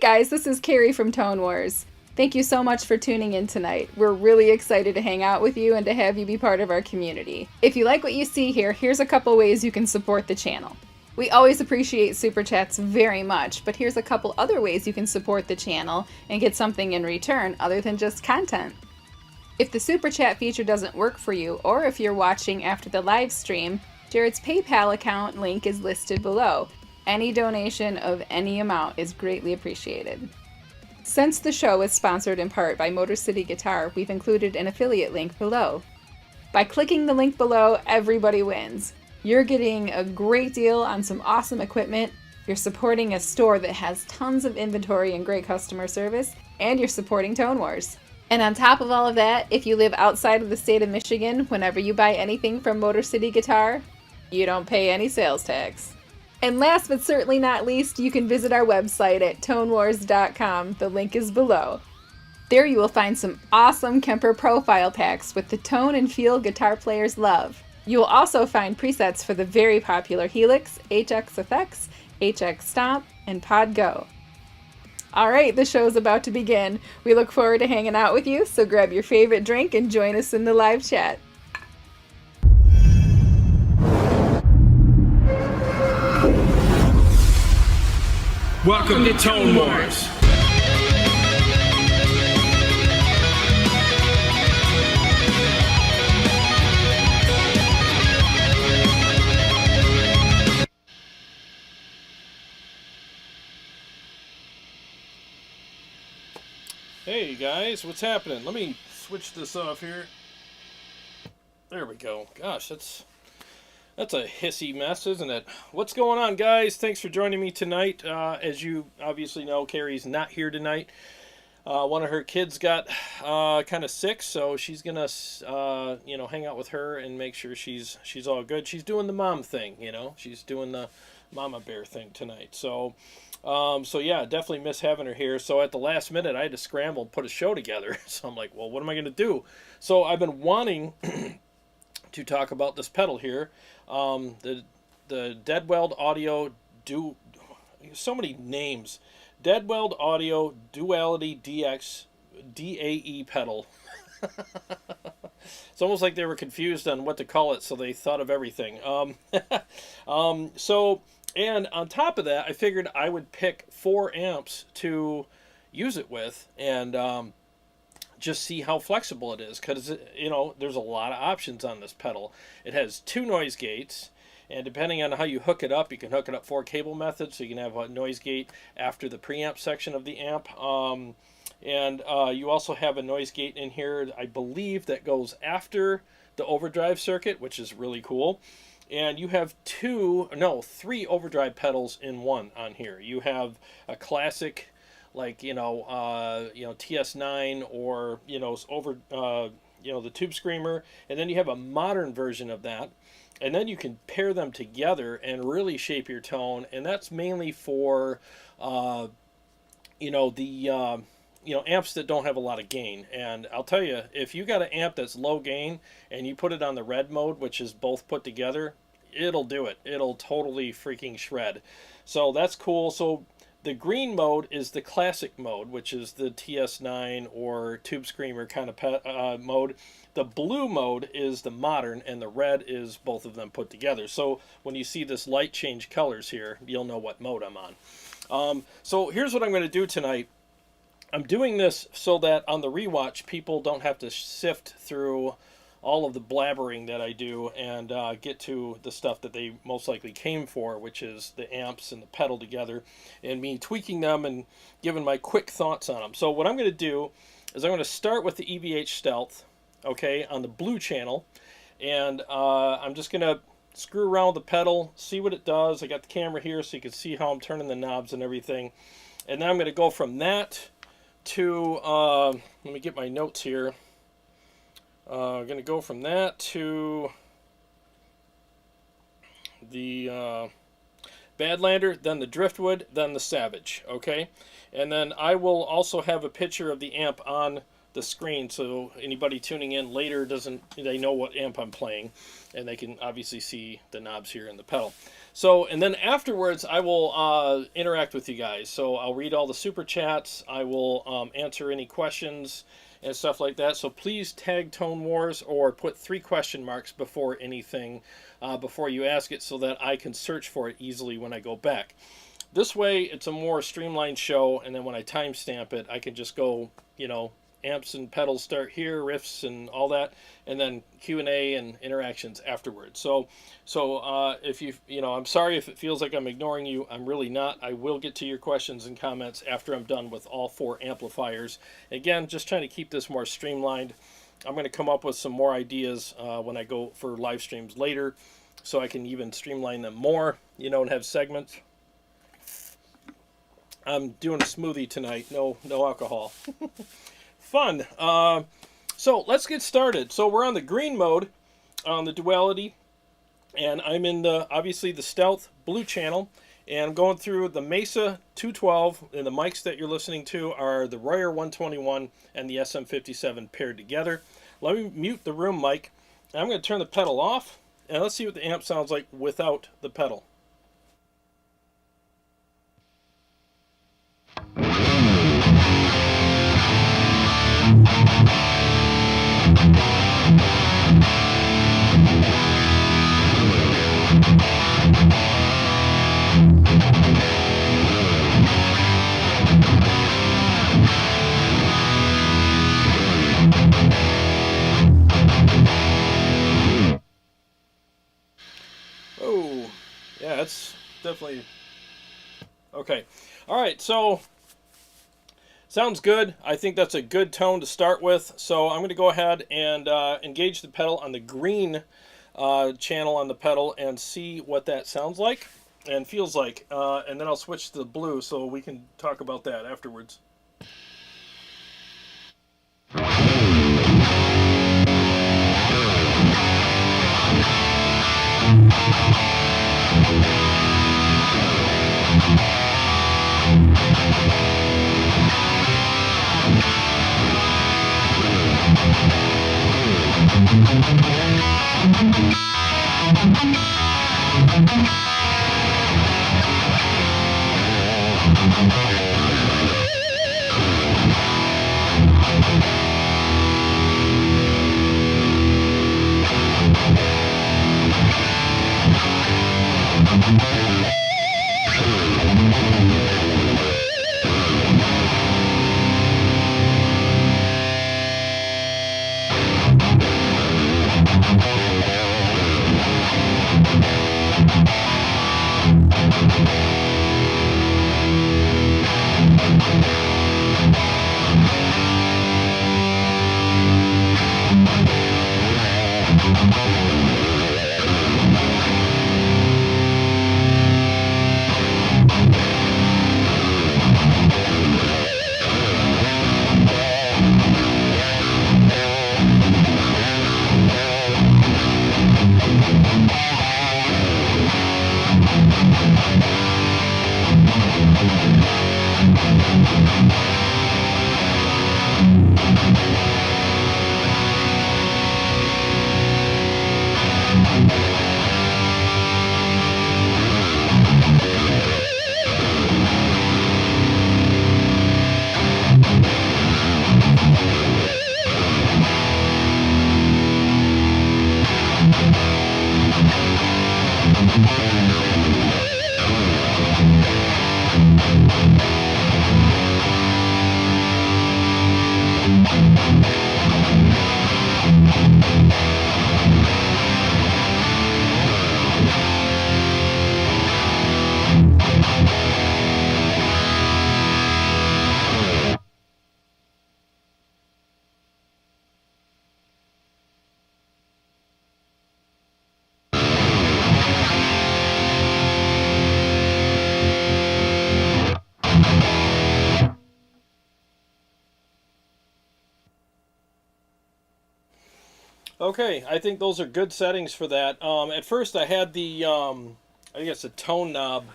guys, this is Carrie from Tone Wars. Thank you so much for tuning in tonight. We're really excited to hang out with you and to have you be part of our community. If you like what you see here, here's a couple ways you can support the channel. We always appreciate super chats very much, but here's a couple other ways you can support the channel and get something in return other than just content. If the super chat feature doesn't work for you, or if you're watching after the live stream, Jared's PayPal account link is listed below. Any donation of any amount is greatly appreciated. Since the show is sponsored in part by Motor City Guitar, we've included an affiliate link below. By clicking the link below, everybody wins. You're getting a great deal on some awesome equipment, you're supporting a store that has tons of inventory and great customer service, and you're supporting Tone Wars. And on top of all of that, if you live outside of the state of Michigan, whenever you buy anything from Motor City Guitar, you don't pay any sales tax. And last but certainly not least, you can visit our website at tonewars.com. The link is below. There you will find some awesome Kemper profile packs with the tone and feel guitar players love. You will also find presets for the very popular Helix, HX Effects, HX Stomp, and Pod Go. Alright, the show's about to begin. We look forward to hanging out with you, so grab your favorite drink and join us in the live chat. Welcome to Tone Wars. Hey guys, what's happening? Let me switch this off here. There we go. Gosh, that's a hissy mess, isn't it? What's going on, guys? Thanks for joining me tonight. As you obviously know, Carrie's not here tonight. One of her kids got kind of sick, so she's gonna, hang out with her and make sure she's all good. She's doing the mom thing, She's doing the mama bear thing tonight. So yeah, definitely miss having her here. So at the last minute, I had to scramble and put a show together. So I'm like, well, what am I gonna do? So I've been wanting to talk about this pedal here. The Deadweald Audio so many names. Deadweald Audio Duality DX DAE pedal. It's almost like they were confused on what to call it, so they thought of everything. And on top of that, I figured I would pick 4 amps to use it with, and just see how flexible it is, because there's a lot of options on this pedal. It has 2 noise gates, and depending on how you hook it up, you can hook it up 4 cable methods, so you can have a noise gate after the preamp section of the amp, and you also have a noise gate in here, I believe, that goes after the overdrive circuit, which is really cool. And you have 3 overdrive pedals in one on here. You have a classic, like TS9 or the Tube Screamer, and then you have a modern version of that, and then you can pair them together and really shape your tone, and that's mainly for amps that don't have a lot of gain. And I'll tell you, if you got an amp that's low gain and you put it on the red mode, which is both put together, it'll do it. It'll totally freaking shred. So that's cool. So the green mode is the classic mode, which is the TS9 or Tube Screamer kind of mode. The blue mode is the modern, and the red is both of them put together. So when you see this light change colors here, you'll know what mode I'm on. So here's what I'm going to do tonight. I'm doing this so that on the rewatch, people don't have to sift through all of the blabbering that I do and get to the stuff that they most likely came for, which is the amps and the pedal together, and me tweaking them and giving my quick thoughts on them. So what I'm going to do is I'm going to start with the EVH Stealth, okay, on the blue channel, and I'm just going to screw around with the pedal, see what it does. I got the camera here so you can see how I'm turning the knobs and everything. And then I'm going to go from that to, let me get my notes here. I'm going to go from that to the Badlander, then the Driftwood, then the Savage, okay? And then I will also have a picture of the amp on the screen, so anybody tuning in later they know what amp I'm playing, and they can obviously see the knobs here in the pedal. So, and then afterwards, I will interact with you guys. So I'll read all the super chats. I will answer any questions and stuff like that. So please tag Tone Wars or put 3 question marks before anything, before you ask it, so that I can search for it easily when I go back. This way, it's a more streamlined show, and then when I timestamp it, I can just go, you know, amps and pedals start here, riffs and all that, and then Q&A and interactions afterwards. So if you know, I'm sorry if it feels like I'm ignoring you. I'm really not. I will get to your questions and comments after I'm done with all 4 amplifiers. Again, just trying to keep this more streamlined. I'm going to come up with some more ideas when I go for live streams later, so I can even streamline them more, you know, and have segments. I'm doing a smoothie tonight. No alcohol. Fun. So let's get started. So we're on the green mode on the Duality, and I'm in obviously the Stealth blue channel, and I'm going through the Mesa 212, and the mics that you're listening to are the Royer 121 and the SM57 paired together. Let me mute the room mic. I'm going to turn the pedal off, and let's see what the amp sounds like without the pedal. Oh, yeah, that's definitely okay. All right, so sounds good. I think that's a good tone to start with. So I'm going to go ahead and engage the pedal on the green channel on the pedal and see what that sounds like and feels like. And then I'll switch to the blue so we can talk about that afterwards. Okay, I think those are good settings for that. At first I had the, I guess the tone knob,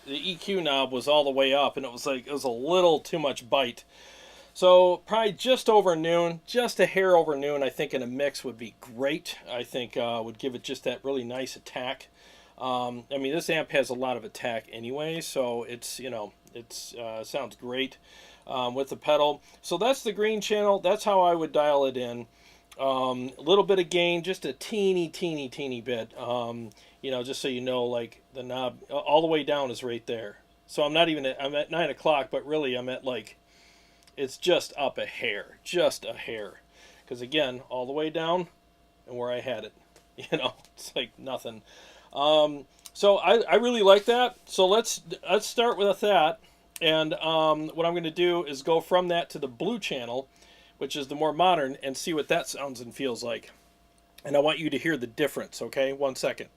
the EQ knob was all the way up, and it was a little too much bite. So probably just over noon, just a hair over noon, I think in a mix would be great. I think would give it just that really nice attack. I mean, this amp has a lot of attack anyway, so it's, you know, it's sounds great with the pedal. So that's the green channel. That's how I would dial it in. A little bit of gain, just a teeny bit. You know, just so you know, like the knob all the way down is right there. So I'm not even I'm at 9 o'clock, but really I'm at like, it's just up a hair, just a hair. Because again, all the way down and where I had it, you know, it's like nothing. So I really like that. So let's start with that. And what I'm going to do is go from that to the blue channel, which is the more modern, and see what that sounds and feels like. And I want you to hear the difference, okay? 1 second.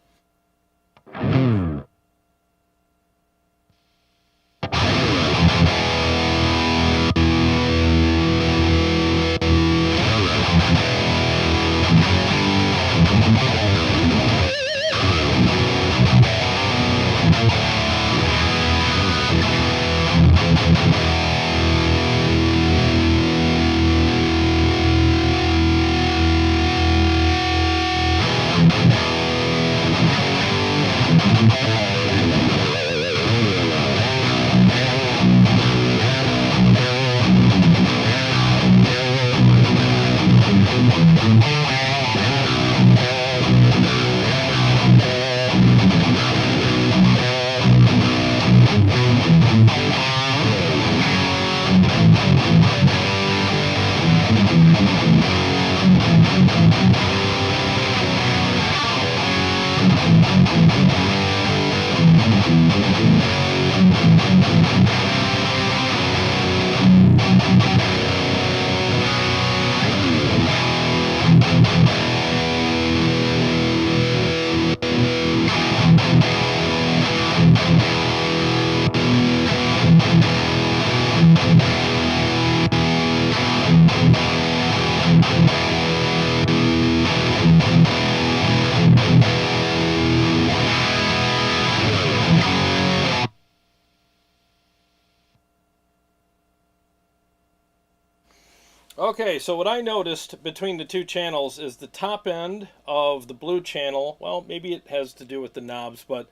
Okay, so what I noticed between the two channels is the top end of the blue channel, well, maybe it has to do with the knobs, but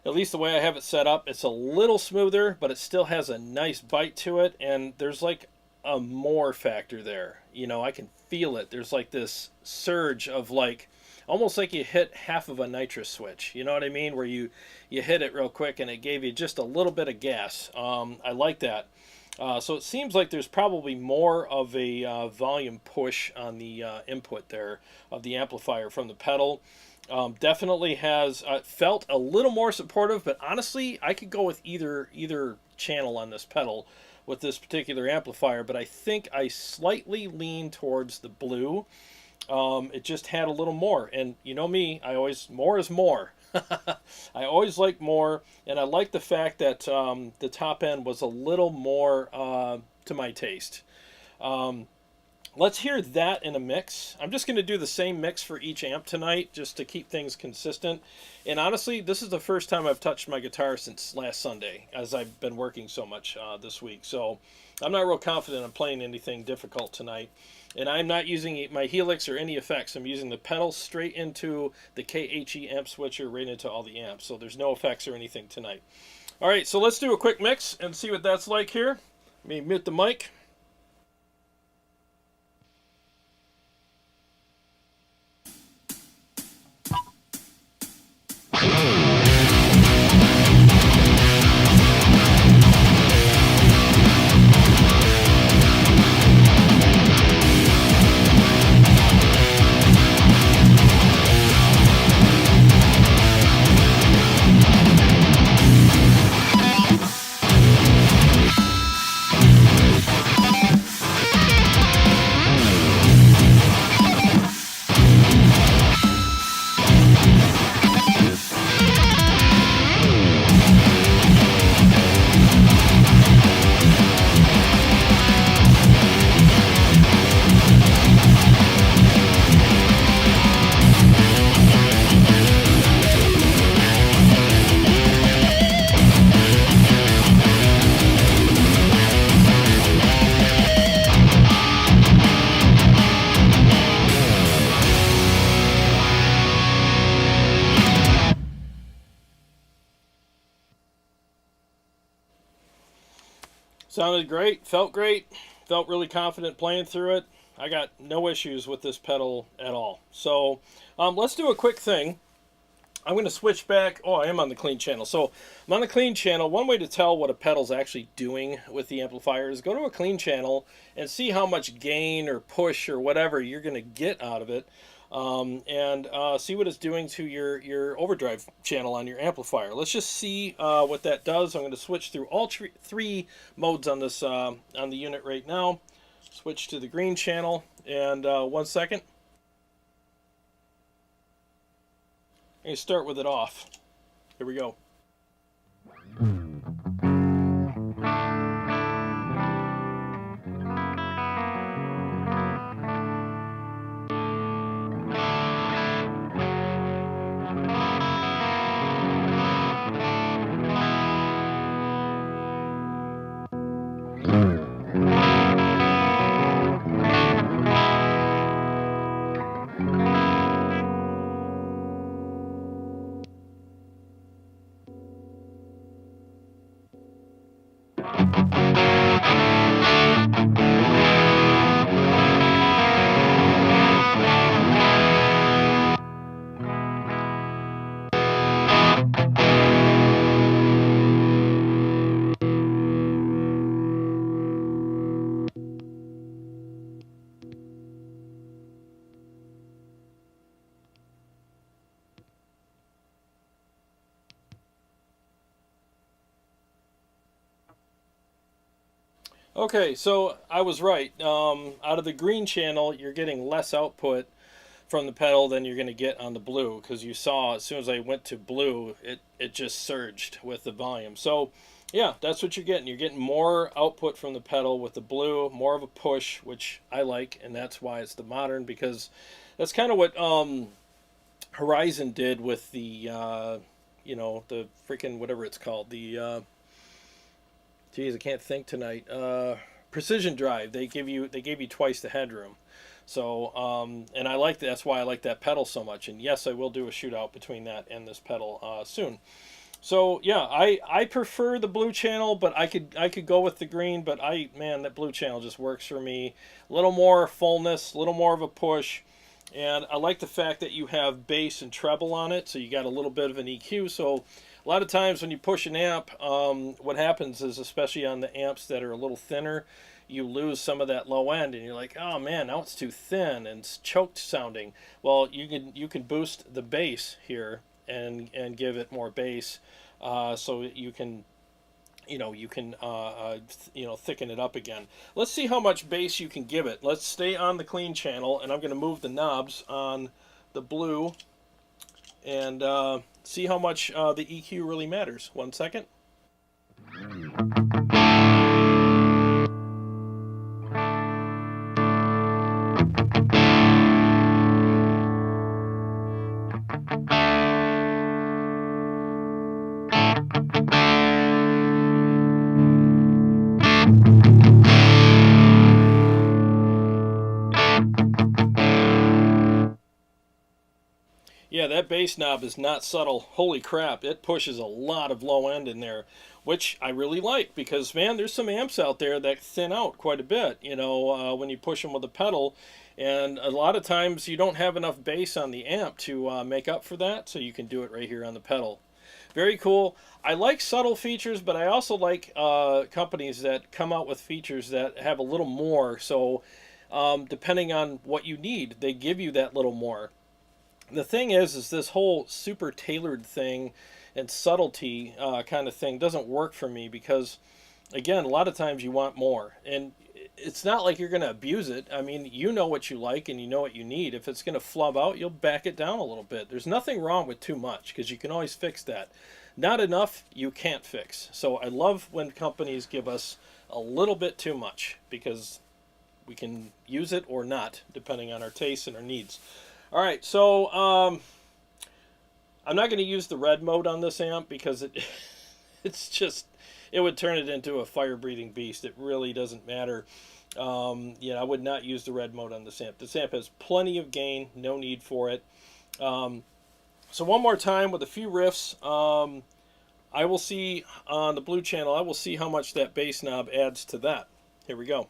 at least the way I have it set up, it's a little smoother, but it still has a nice bite to it, and there's like a more factor there. You know, I can feel it. There's like this surge of like, almost like you hit half of a nitrous switch. You know what I mean? Where you hit it real quick and it gave you just a little bit of gas. I like that. So it seems like there's probably more of a volume push on the input there of the amplifier from the pedal. Definitely has felt a little more supportive, but honestly, I could go with either channel on this pedal with this particular amplifier, but I think I slightly lean towards the blue. It just had a little more, and you know me, more is more. I always like more, and I like the fact that the top end was a little more to my taste. Let's hear that in a mix. I'm just going to do the same mix for each amp tonight just to keep things consistent. And honestly, this is the first time I've touched my guitar since last Sunday, as I've been working so much this week. So I'm not real confident I'm playing anything difficult tonight. And I'm not using my Helix or any effects. I'm using the pedal straight into the KHE amp switcher, right into all the amps. So there's no effects or anything tonight. All right, so let's do a quick mix and see what that's like here. Let me mute the mic. Sounded great, felt really confident playing through it. I got no issues with this pedal at all. So let's do a quick thing. I'm going to switch back. Oh, I am on the clean channel. So I'm on the clean channel. One way to tell what a pedal's actually doing with the amplifier is go to a clean channel and see how much gain or push or whatever you're going to get out of it. And see what it's doing to your overdrive channel on your amplifier. Let's just see what that does. I'm going to switch through all three modes on this on the unit right now. Switch to the green channel, and 1 second. I'm going to start with it off. Here we go. Okay, so I was right. Out of the green channel, you're getting less output from the pedal than you're going to get on the blue, because you saw as soon as I went to blue, it just surged with the volume. So yeah, that's what you're getting. You're getting more output from the pedal with the blue, more of a push, which I like, and that's why it's the modern, because that's kind of what Horizon did with the you know, the freaking whatever it's called, the geez, I can't think tonight. Precision drive. They gave you twice the headroom. So and I like that. That's why I like that pedal so much. And yes, I will do a shootout between that and this pedal soon. So yeah, I prefer the blue channel, but I could go with the green. But man, that blue channel just works for me. A little more fullness, a little more of a push. And I like the fact that you have bass and treble on it, so you got a little bit of an EQ. So a lot of times when you push an amp, what happens is, especially on the amps that are a little thinner, you lose some of that low end, and you're like, oh man, now it's too thin and it's choked sounding. Well, you can boost the bass here and give it more bass, so you can thicken it up again. Let's see how much bass you can give it. Let's stay on the clean channel, and I'm going to move the knobs on the blue and see how much the EQ really matters. 1 second. Yeah, that bass knob is not subtle. Holy crap, it pushes a lot of low end in there, which I really like, because man, there's some amps out there that thin out quite a bit, you know, when you push them with a pedal, and a lot of times you don't have enough bass on the amp to make up for that, so you can do it right here on the pedal. Very cool. I like subtle features, but I also like companies that come out with features that have a little more, so depending on what you need, they give you that little more. The thing is this whole super tailored thing and subtlety kind of thing doesn't work for me, because, again, a lot of times you want more. And it's not like you're going to abuse it. I mean, you know what you like and you know what you need. If it's going to flub out, you'll back it down a little bit. There's nothing wrong with too much, because you can always fix that. Not enough, you can't fix. So I love when companies give us a little bit too much, because we can use it or not, depending on our tastes and our needs. All right, so I'm not going to use the red mode on this amp, because it's just, it would turn it into a fire-breathing beast. It really doesn't matter. I would not use the red mode on this amp. This amp has plenty of gain, no need for it. So one more time with a few riffs. I will see on the blue channel, I will see how much that bass knob adds to that. Here we go.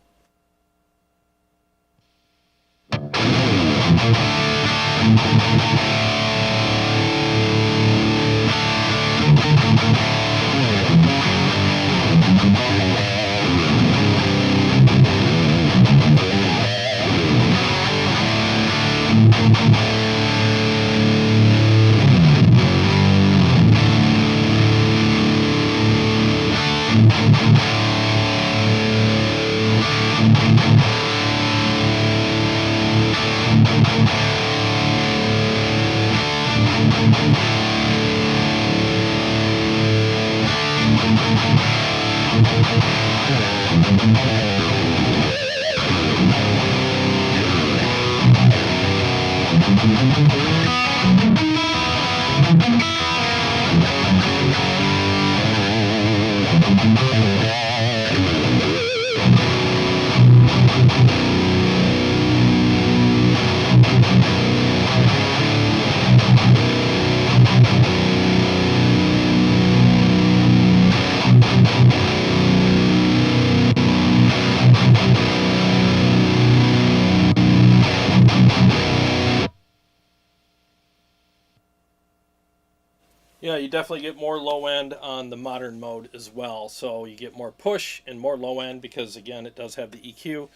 Yeah, you definitely get more low end on the modern mode as well. So you get more push and more low end because, again, it does have the EQ.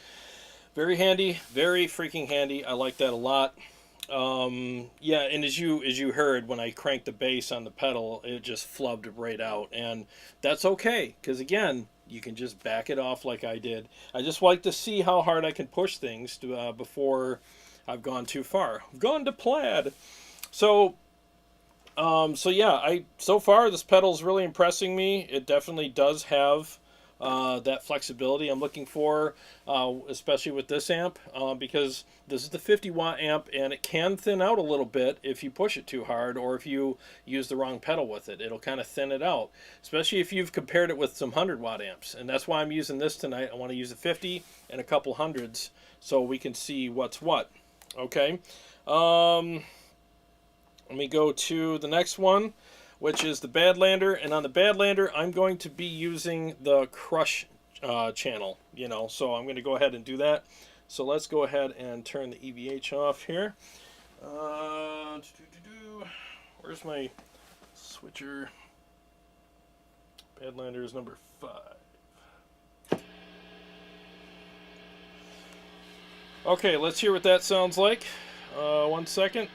Very handy, very freaking handy. I like that a lot. Yeah, and as you heard, when I cranked the bass on the pedal, it just flubbed right out. And that's okay, because, again, you can just back it off like I did. I just like to see how hard I can push things before I've gone too far. I've gone to plaid. So yeah, so far this pedal's really impressing me. It definitely does have that flexibility I'm looking for, especially with this amp, because this is the 50-watt amp, and it can thin out a little bit if you push it too hard or if you use the wrong pedal with it. It'll kind of thin it out, especially if you've compared it with some 100-watt amps. And that's why I'm using this tonight. I want to use a 50 and a couple hundreds so we can see what's what. Okay. Let me go to the next one, which is the Badlander. And on the Badlander, I'm going to be using the Crush channel, so I'm going to go ahead and do that. So let's go ahead and turn the EVH off here. Where's my switcher? Badlander is number 5. Okay, let's hear what that sounds like. 1 second.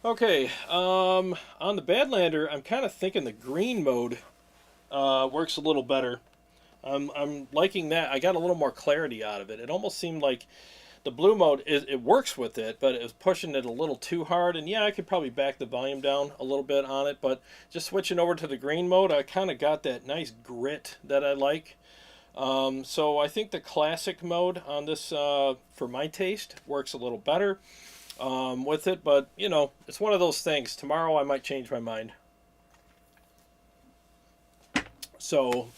Okay, on the Badlander, I'm kind of thinking the green mode works a little better. I'm liking that. I got a little more clarity out of it. It almost seemed like the blue mode, it works with it, but it was pushing it a little too hard. And yeah, I could probably back the volume down a little bit on it, but just switching over to the green mode, I kind of got that nice grit that I like. So I think the classic mode on this, for my taste, works a little better with it. But, you know, it's one of those things. Tomorrow I might change my mind. So,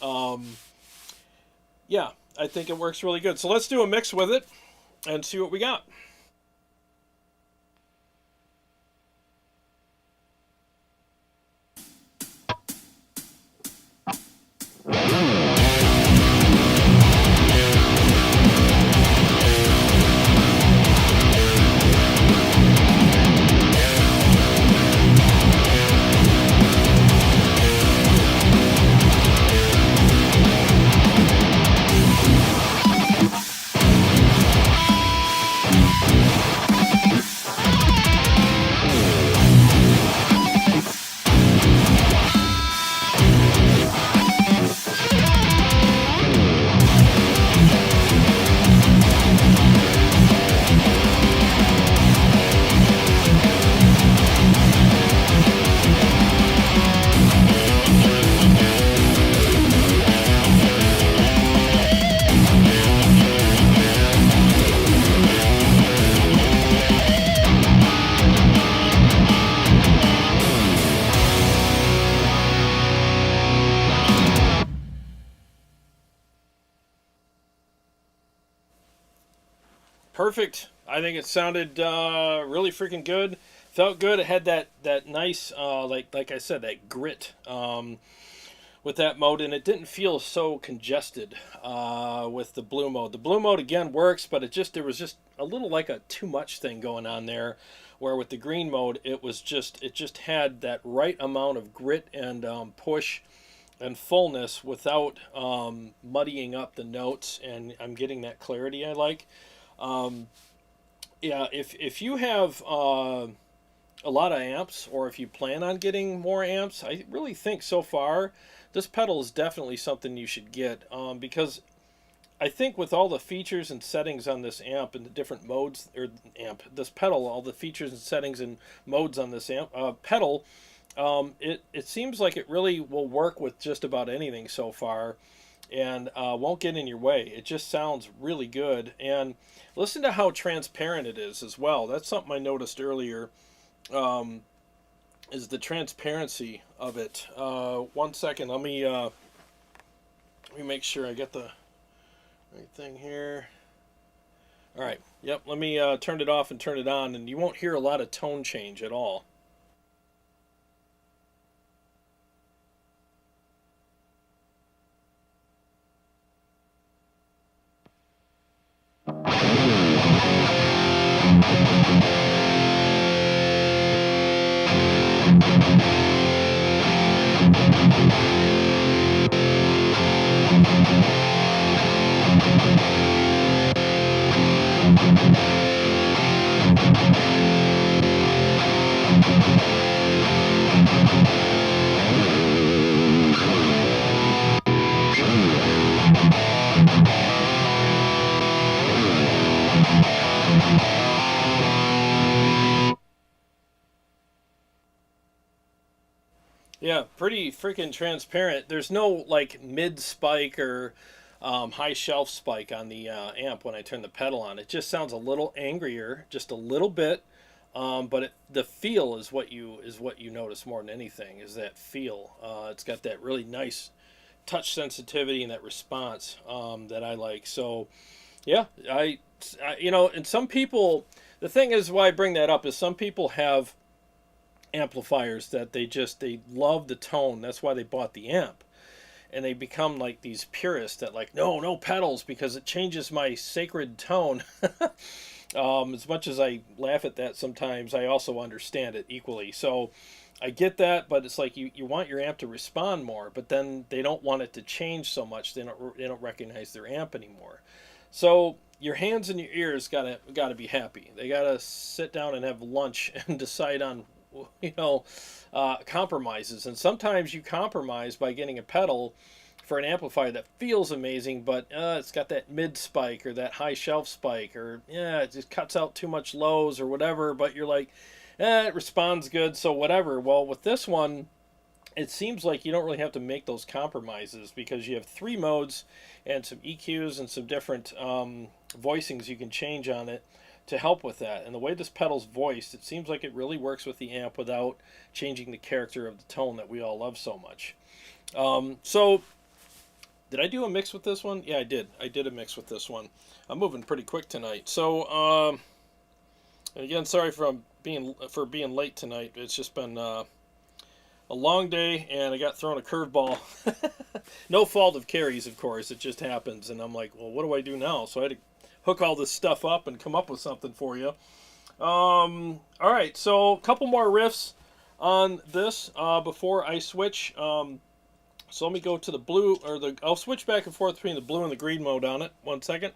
yeah, I think it works really good. So let's do a mix with it and see what we got. Perfect. I think it sounded really freaking good. Felt good. It had that nice like I said, that grit with that mode, and it didn't feel so congested with the blue mode. The blue mode again works, but there was just a little like a too much thing going on there. Where with the green mode, it just had that right amount of grit and push and fullness without muddying up the notes, and I'm getting that clarity I like. Um, yeah, if you have a lot of amps, or if you plan on getting more amps, I really think so far this pedal is definitely something you should get, because I think with all the features and settings on this amp and the different modes, or this pedal, all the features and settings and modes on this pedal, it seems like it really will work with just about anything so far, and won't get in your way. It just sounds really good. And listen to how transparent it is as well. That's something I noticed earlier, is the transparency of it. 1 second, let me make sure I get the right thing here. All right, yep, let me turn it off and turn it on, and you won't hear a lot of tone change at all. Yeah, pretty freaking transparent. There's no like mid spike or high shelf spike on the amp when I turn the pedal on. It just sounds a little angrier, just a little bit. But the feel is what you notice more than anything, is that feel. It's got that really nice touch sensitivity and that response that I like. So yeah, and some people. The thing is, why I bring that up is some people have amplifiers that they love the tone. That's why they bought the amp, and they become like these purists that like no pedals because it changes my sacred tone. As much as I laugh at that sometimes, I also understand it equally. So I get that, but it's like you want your amp to respond more, but then they don't want it to change so much. They don't recognize their amp anymore. So your hands and your ears gotta be happy. They gotta sit down and have lunch and decide on you know, compromises. And sometimes you compromise by getting a pedal for an amplifier that feels amazing, but it's got that mid spike or that high shelf spike, or yeah, it just cuts out too much lows or whatever. But you're like, it responds good, so whatever. Well, with this one, it seems like you don't really have to make those compromises because you have 3 modes and some EQs and some different voicings you can change on it to help with that. And the way this pedal's voiced, it seems like it really works with the amp without changing the character of the tone that we all love so much. So did I do a mix with this one? Yeah, I did. I did a mix with this one. I'm moving pretty quick tonight. So, and again, sorry for being late tonight. It's just been a long day, and I got thrown a curveball. No fault of Carrie's, of course. It just happens, and I'm like, well, what do I do now? So I had to hook all this stuff up and come up with something for you. All right, so a couple more riffs on this before I switch. So let me go to the blue, or I'll switch back and forth between the blue and the green mode on it. 1 second.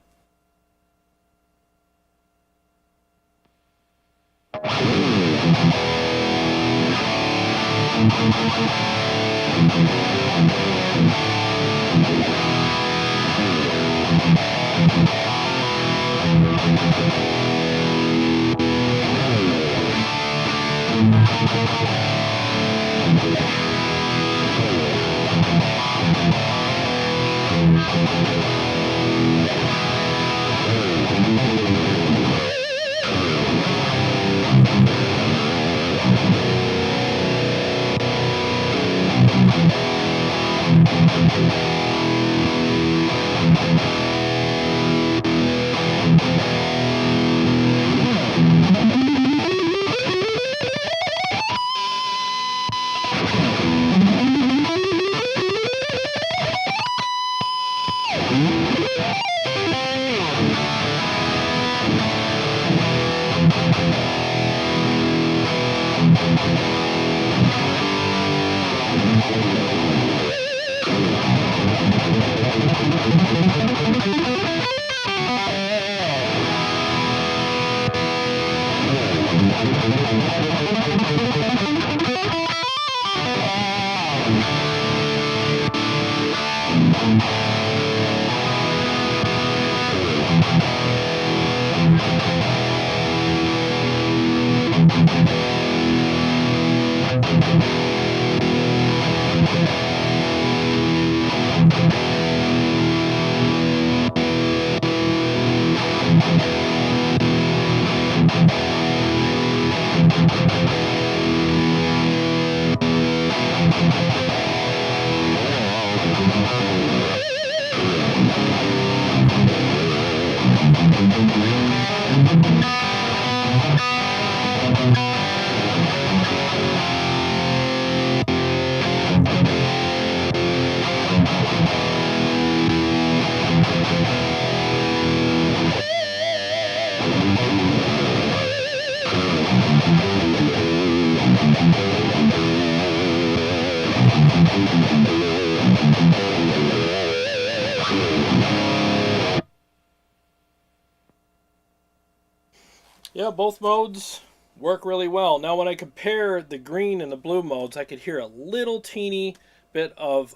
Yeah, both modes work really well. Now, when I compare the green and the blue modes, I could hear a little teeny bit of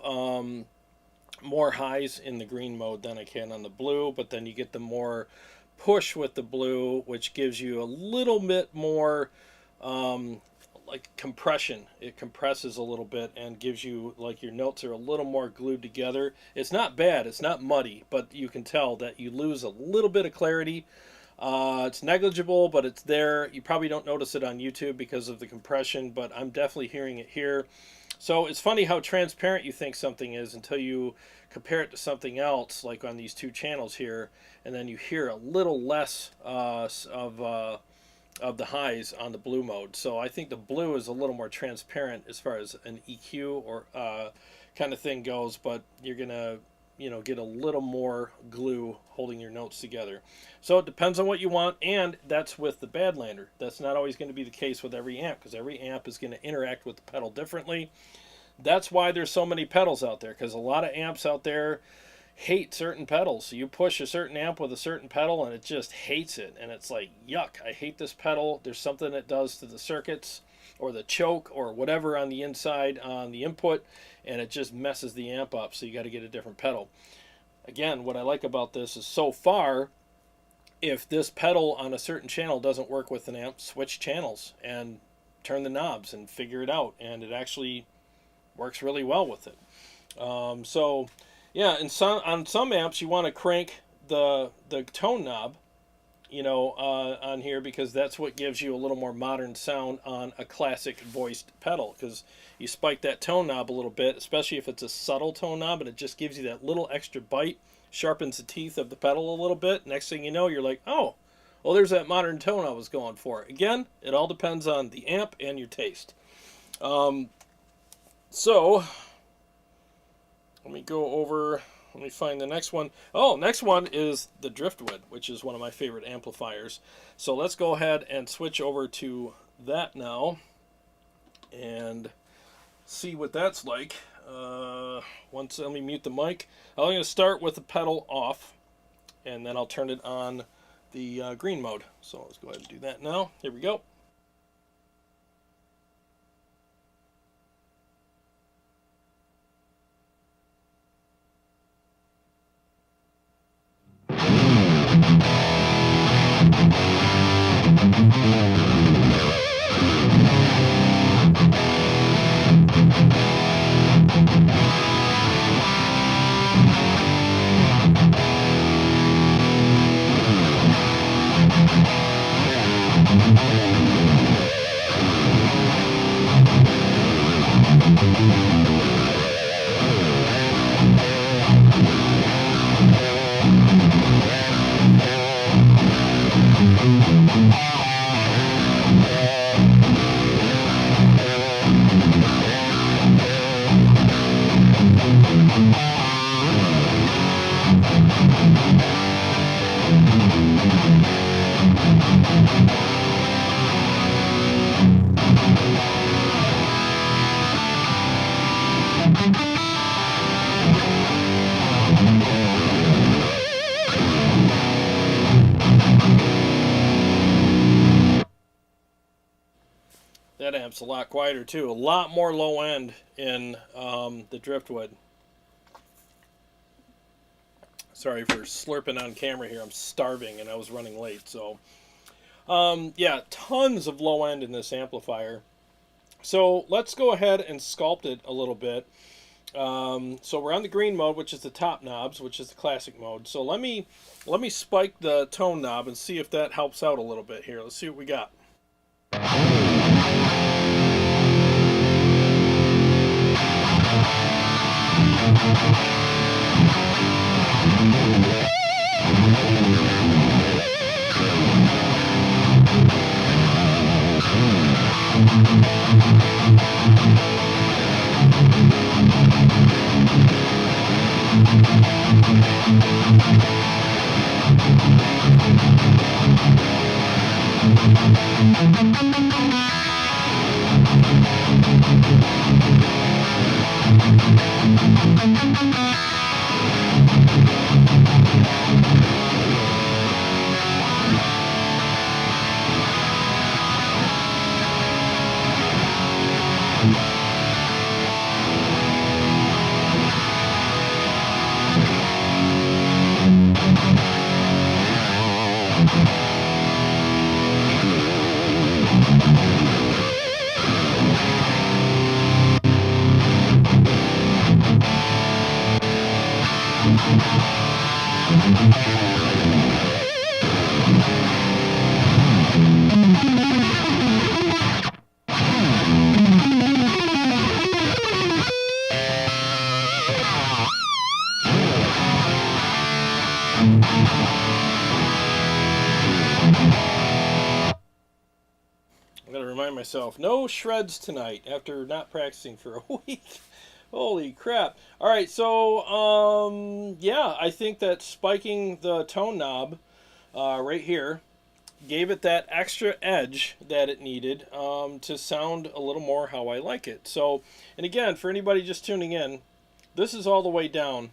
more highs in the green mode than I can on the blue, but then you get the more push with the blue, which gives you a little bit more like compression. It compresses a little bit and gives you, like, your notes are a little more glued together. It's not bad, it's not muddy, but you can tell that you lose a little bit of clarity. It's negligible, but it's there. You probably don't notice it on YouTube because of the compression, but I'm definitely hearing it here. So it's funny how transparent you think something is until you compare it to something else, like on these 2 channels here, and then you hear a little less of the highs on the blue mode. So I think the blue is a little more transparent as far as an EQ or kind of thing goes, but you're gonna get a little more glue holding your notes together. So it depends on what you want, and that's with the Badlander. That's not always going to be the case with every amp, because every amp is going to interact with the pedal differently. That's why there's so many pedals out there, because a lot of amps out there hate certain pedals. So you push a certain amp with a certain pedal and it just hates it, and it's like, yuck, I hate this pedal. There's something it does to the circuits. or the choke or whatever on the inside on the input, and it just messes the amp up, so you got to get a different pedal. Again, what I like about this is so far, if this pedal on a certain channel doesn't work with an amp, switch channels and turn the knobs and figure it out, and it actually works really well with it. So yeah, and on some amps you want to crank the tone knob, you know, on here, because that's what gives you a little more modern sound on a classic voiced pedal, because you spike that tone knob a little bit, especially if it's a subtle tone knob, and it just gives you that little extra bite, sharpens the teeth of the pedal a little bit. Next thing you know, you're like, oh, well, there's that modern tone I was going for. Again, it all depends on the amp and your taste. So let me go over, let me find the next one. Oh, next one is the Driftwood, which is one of my favorite amplifiers. So let's go ahead and switch over to that now and see what that's like. Let me mute the mic. I'm going to start with the pedal off, and then I'll turn it on the green mode. So let's go ahead and do that now. Here we go. That amp's a lot quieter too. A lot more low end in the Driftwood. Sorry for slurping on camera here. I'm starving and I was running late. So yeah, tons of low end in this amplifier. So let's go ahead and sculpt it a little bit. So we're on the green mode, which is the top knobs, which is the classic mode. So let me spike the tone knob and see if that helps out a little bit here. Let's see what we got. I'm going to remind myself, no shreds tonight after not practicing for a week. Holy crap. Alright, so, yeah, I think that spiking the tone knob right here gave it that extra edge that it needed to sound a little more how I like it. So, and again, for anybody just tuning in, this is all the way down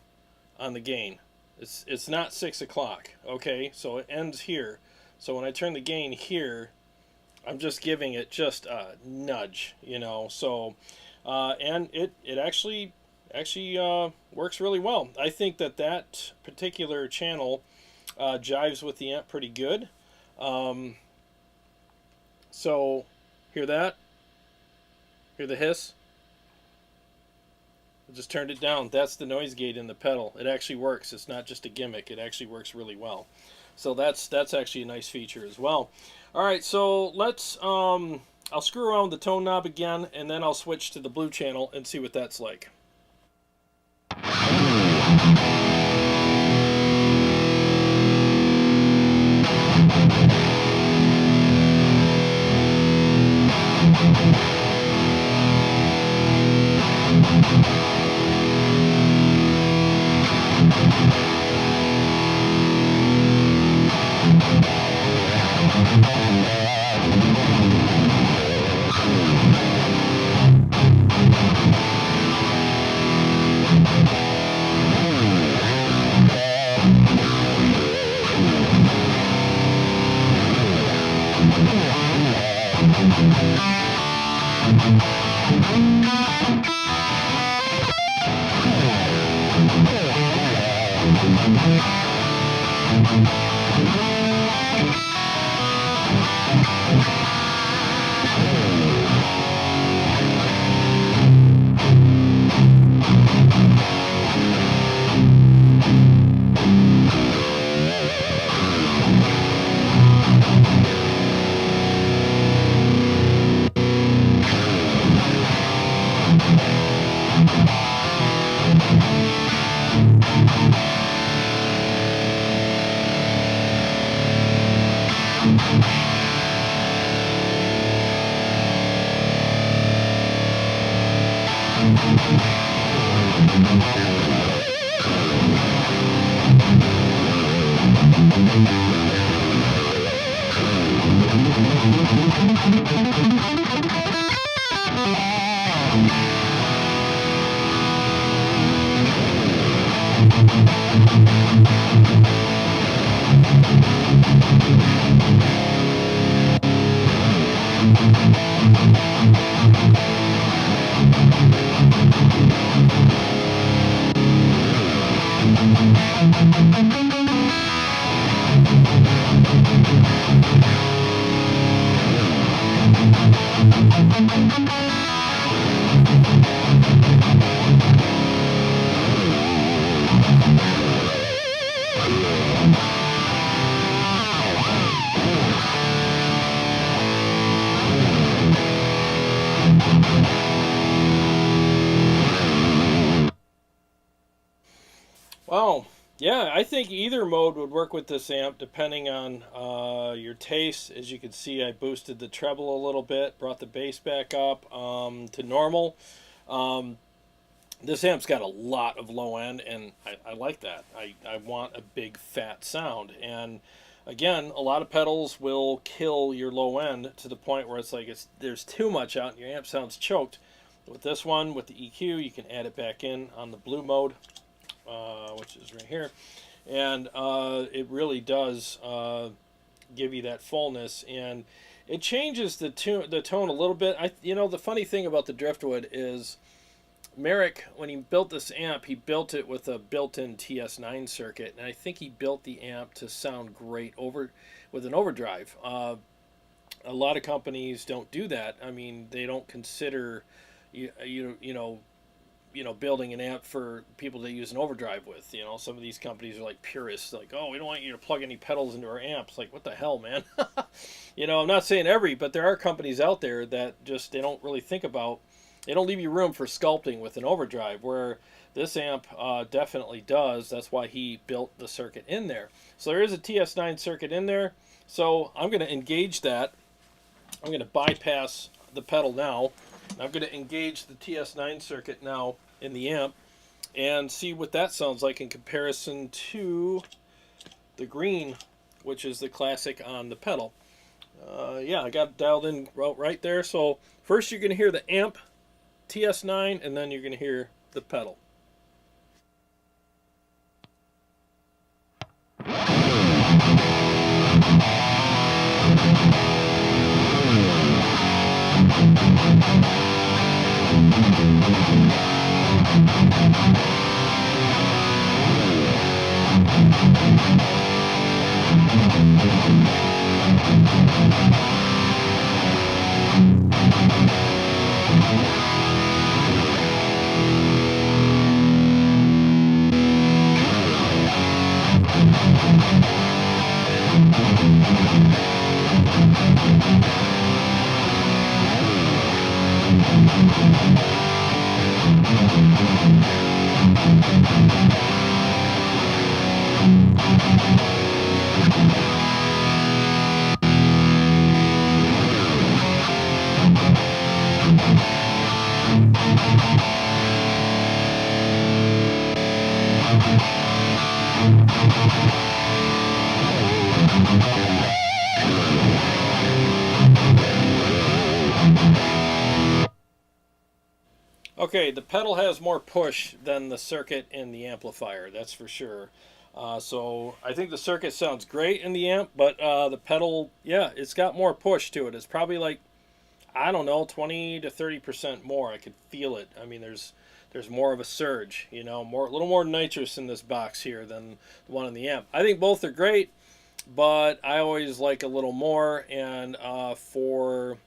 on the gain. It's not 6 o'clock, okay? So it ends here. So when I turn the gain here, I'm just giving it just a nudge, you know. So, and it actually works really well. I think that particular channel jives with the amp pretty good. So, hear that? Hear the hiss? I just turned it down. That's the noise gate in the pedal. It actually works. It's not just a gimmick. It actually works really well. So that's actually a nice feature as well. All right, so let's I'll screw around with the tone knob again, and then I'll switch to the blue channel and see what that's like. Wow. Yeah, I think either mode would work with this amp depending on your taste. As you can see, I boosted the treble a little bit, brought the bass back up to normal. This amp's got a lot of low end, and I like that. I want a big fat sound. And again, a lot of pedals will kill your low end to the point where it's like there's too much out and your amp sounds choked. With this one, with the EQ, you can add it back in on the blue mode. Which is right here, and it really does give you that fullness, and it changes the tone a little bit. The funny thing about the Driftwood is Merrick, when he built this amp, he built it with a built-in TS9 circuit, and I think he built the amp to sound great with an overdrive. A lot of companies don't do that. I mean, they don't consider building an amp for people to use an overdrive with. Some of these companies are like purists, like, oh, we don't want you to plug any pedals into our amps. Like, what the hell, man? I'm not saying but there are companies out there that just, they don't really think about, they don't leave you room for sculpting with an overdrive, where this amp definitely does. That's why he built the circuit in there. So there is a TS9 circuit in there. So I'm going to engage that. I'm going to bypass the pedal now. I'm going to engage the TS9 circuit now in the amp and see what that sounds like in comparison to the green, which is the classic on the pedal. Yeah, I got it dialed in right there. So first you're going to hear the amp TS9, and then you're going to hear the pedal. Okay, the pedal has more push than the circuit in the amplifier, that's for sure. So I think the circuit sounds great in the amp, but the pedal, yeah, it's got more push to it. It's probably like, I don't know, 20 to 30% more. I could feel it. I mean, there's more of a surge, you know, a little more nitrous in this box here than the one in the amp. I think both are great, but I always like a little more. And for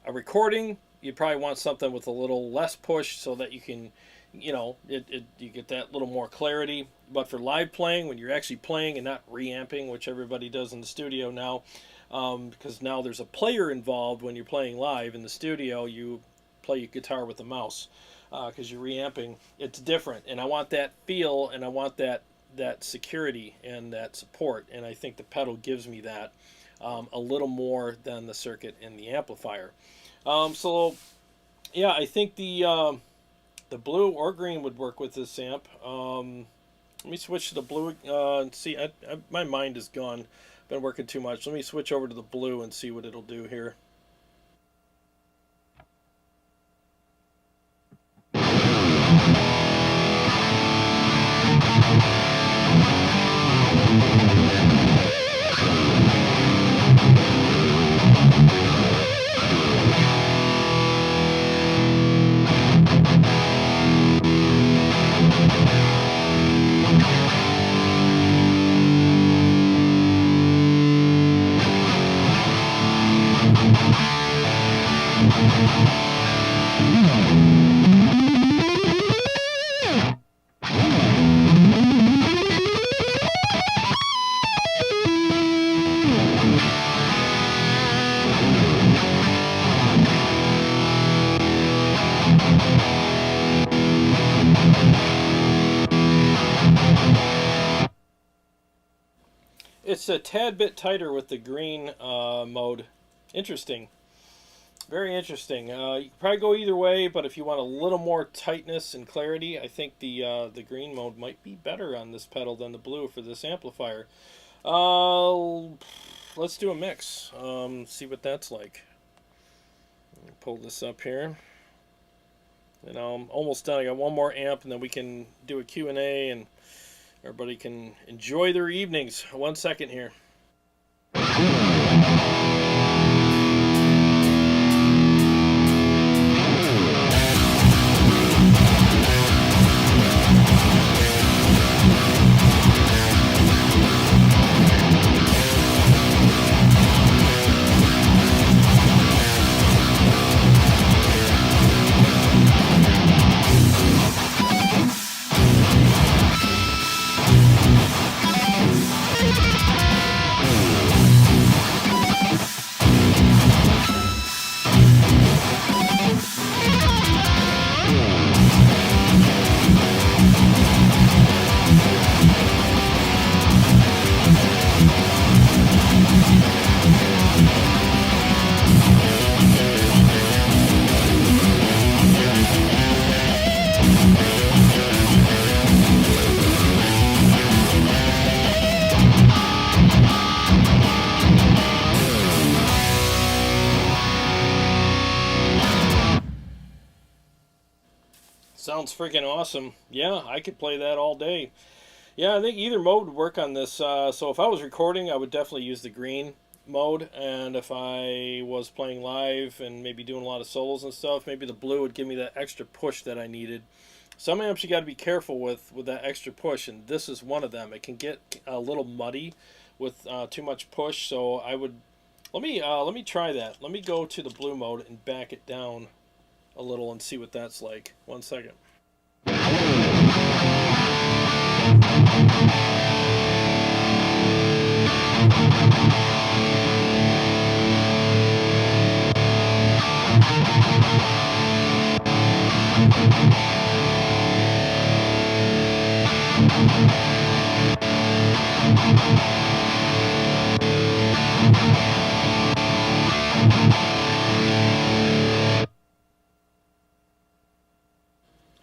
a recording, you probably want something with a little less push so that you can, you know, you get that little more clarity. But for live playing, when you're actually playing and not reamping, which everybody does in the studio now, because now there's a player involved when you're playing live. In the studio, you play your guitar with a mouse because you're reamping. It's different, and I want that feel, and I want that security and that support, and I think the pedal gives me that a little more than the circuit and the amplifier. So yeah, I think the blue or green would work with this amp. Let me switch to the blue and see. My mind is gone. Been working too much. Let me switch over to the blue and see what it'll do here. It's a tad bit tighter with the green mode. Interesting. Very interesting. You can probably go either way, but if you want a little more tightness and clarity, I think the green mode might be better on this pedal than the blue for this amplifier. Let's do a mix. See what that's like. Let me pull this up here. And I'm almost done. I got one more amp, and then we can do a Q&A, and everybody can enjoy their evenings. 1 second here. Sounds freaking awesome. Yeah, I could play that all day. Yeah, I think either mode would work on this. So if I was recording, I would definitely use the green mode. And if I was playing live and maybe doing a lot of solos and stuff, maybe the blue would give me that extra push that I needed. Some amps you got to be careful with that extra push, and this is one of them. It can get a little muddy with too much push. So I would let me try that. Let me go to the blue mode and back it down a little and see what that's like. 1 second.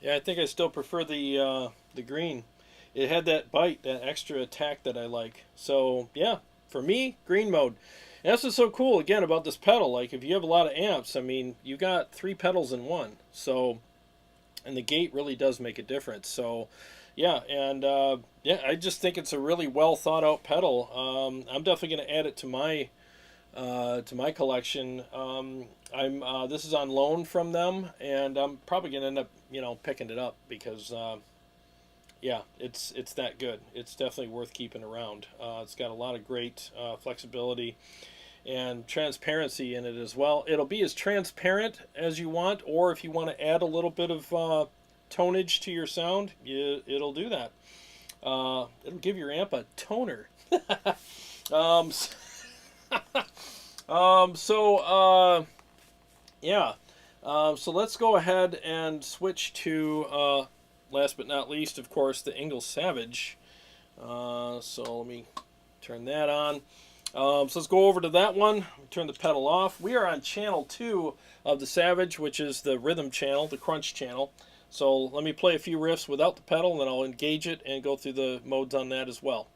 Yeah, I think I still prefer the green. It had that bite, that extra attack that I like. So yeah, for me, green mode. And that's what's so cool again about this pedal. Like if you have a lot of amps, I mean, you got 3 pedals in one. So, and the gate really does make a difference. So, yeah, and yeah, I just think it's a really well thought out pedal. I'm definitely going to add it to my collection. This is on loan from them, and I'm probably gonna end up picking it up because yeah, it's that good. It's definitely worth keeping around. It's got a lot of great flexibility and transparency in it as well. It'll be as transparent as you want, or if you want to add a little bit of tonage to your sound, it'll do that. It'll give your amp a toner. um, yeah. So let's go ahead and switch to, last but not least, of course, the Engl Savage. So let me turn that on. So let's go over to that one. Turn the pedal off. We are on channel 2 of the Savage, which is the rhythm channel, the crunch channel. So let me play a few riffs without the pedal, and then I'll engage it and go through the modes on that as well.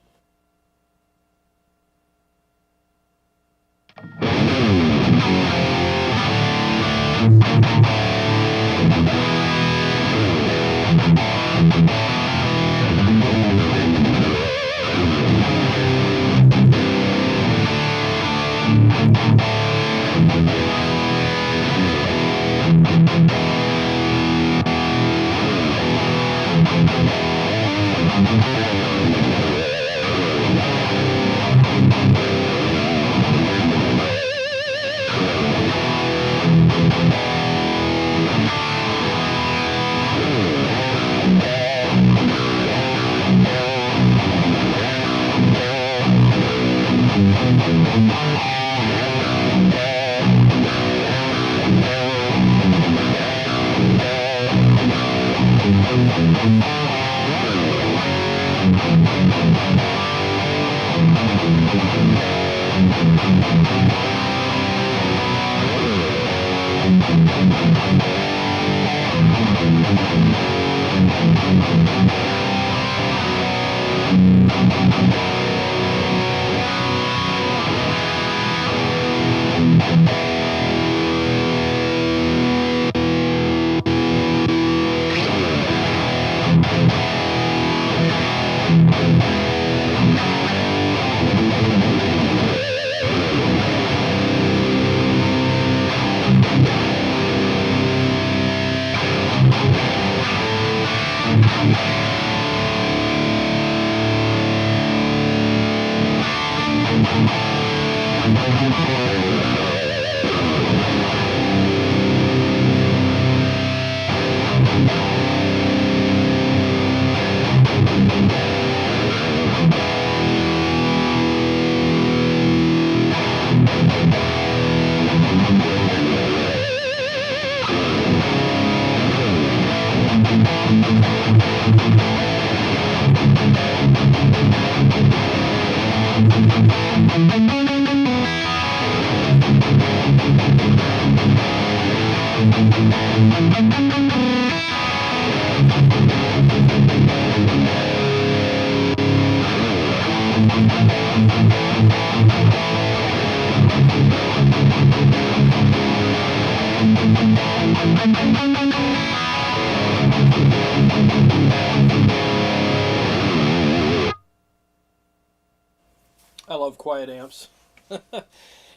I love quiet amps. Yeah,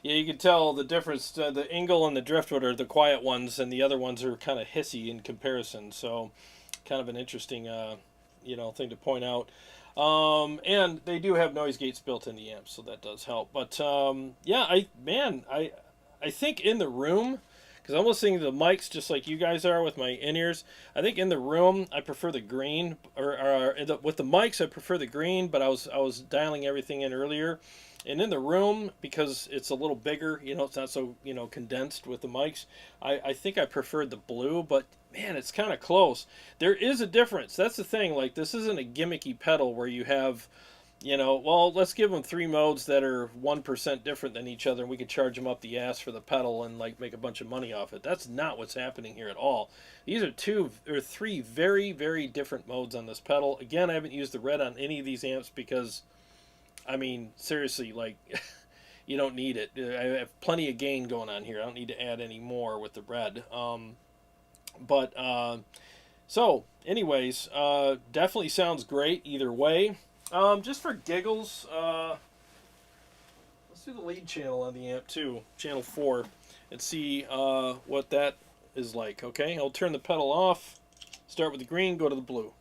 you can tell the difference. The Engl and the Driftwood are the quiet ones, and the other ones are kind of hissy in comparison. So, kind of an interesting, thing to point out. And they do have noise gates built in the amps, so that does help. But yeah, I think in the room, because I'm listening to the mics just like you guys are with my in-ears. I think in the room I prefer the green, with the mics I prefer the green. But I was dialing everything in earlier. And in the room, because it's a little bigger, it's not so, condensed with the mics, I think I preferred the blue. But man, it's kind of close. There is a difference. That's the thing. Like, this isn't a gimmicky pedal where you have, you know, well, let's give them 3 modes that are 1% different than each other, and we could charge them up the ass for the pedal and like make a bunch of money off it. That's not what's happening here at all. These are 2 or 3 very, very different modes on this pedal. Again, I haven't used the red on any of these amps because, I mean, seriously, like, you don't need it. I have plenty of gain going on here. I don't need to add any more with the red. So, anyways, definitely sounds great either way. Just for giggles, let's do the lead channel on the amp too, channel 4, and see what that is like. Okay, I'll turn the pedal off, start with the green, go to the blue.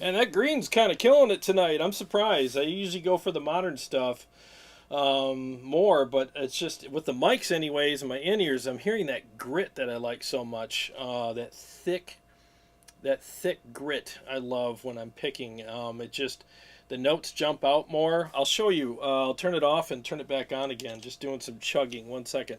And that green's kind of killing it tonight. I'm surprised. I usually go for the modern stuff more, but it's just with the mics anyways and my in-ears, I'm hearing that grit that I like so much. That thick grit I love when I'm picking. It just, the notes jump out more. I'll show you. I'll turn it off and turn it back on again. Just doing some chugging. 1 second.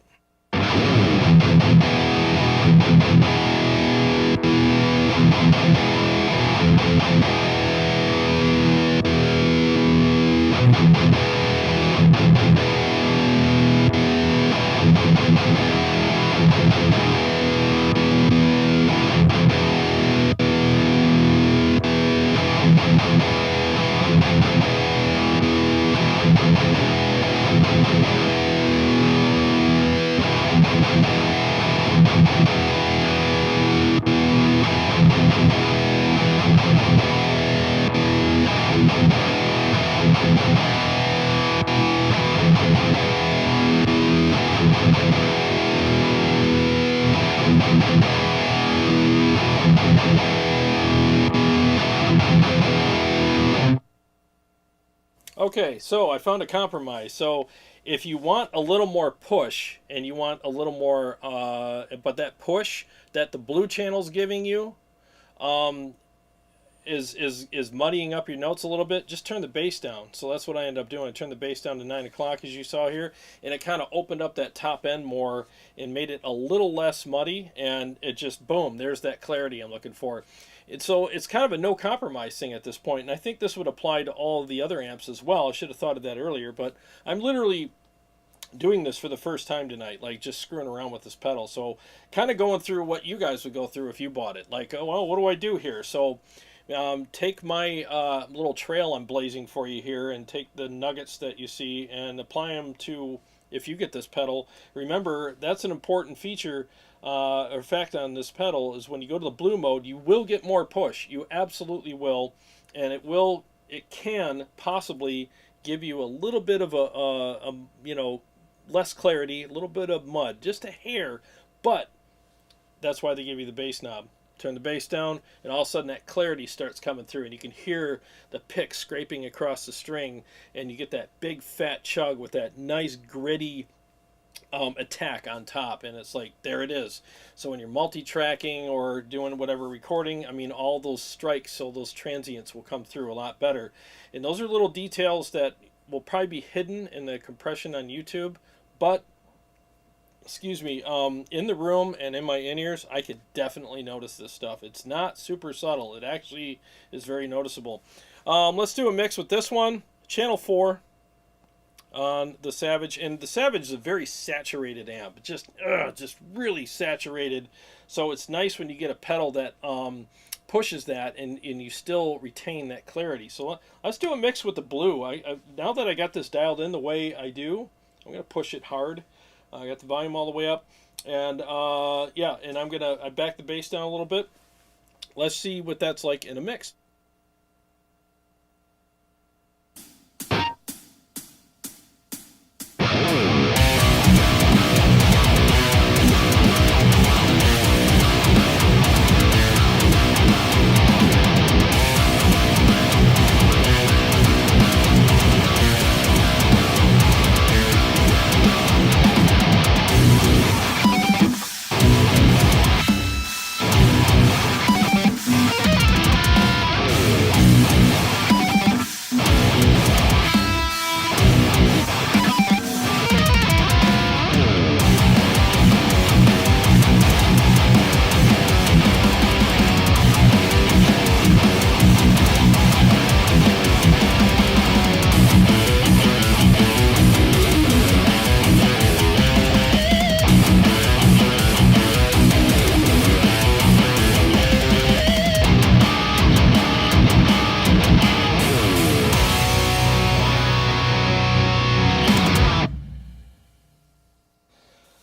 Okay, so I found a compromise. So if you want a little more push and you want a little more, but that push that the blue channel's giving you is muddying up your notes a little bit, just turn the bass down. So that's what I ended up doing. I turned the bass down to 9 o'clock, as you saw here, and it kind of opened up that top end more and made it a little less muddy, and it just, boom, there's that clarity I'm looking for. And so it's kind of a no compromise thing at this point, and I think this would apply to all the other amps as well. I should have thought of that earlier, but I'm literally doing this for the first time tonight, like just screwing around with this pedal. So kind of going through what you guys would go through if you bought it. Like, oh, well, what do I do here? So take my little trail I'm blazing for you here and take the nuggets that you see and apply them to, if you get this pedal. Remember, that's an important feature or fact on this pedal is when you go to the blue mode, you will get more push. You absolutely will. And it can possibly give you a little bit of a you know, less clarity, a little bit of mud, just a hair, but that's why they give you the bass knob. Turn the bass down, and all of a sudden that clarity starts coming through, and you can hear the pick scraping across the string, and you get that big fat chug with that nice gritty attack on top, and it's like, there it is. So when you're multi-tracking or doing whatever recording, I mean, all those strikes, so those transients will come through a lot better. And those are little details that will probably be hidden in the compression on YouTube, but excuse me, in the room and in my in-ears, I could definitely notice this stuff. It's not super subtle. It actually is very noticeable. Let's do a mix with this one. Channel 4 on the Savage. And the Savage is a very saturated amp. Just really saturated. So it's nice when you get a pedal that pushes that and you still retain that clarity. So let's do a mix with the blue. Now that I got this dialed in the way I do, I'm going to push it hard. I got the volume all the way up, and yeah, and I back the bass down a little bit. Let's see what that's like in a mix.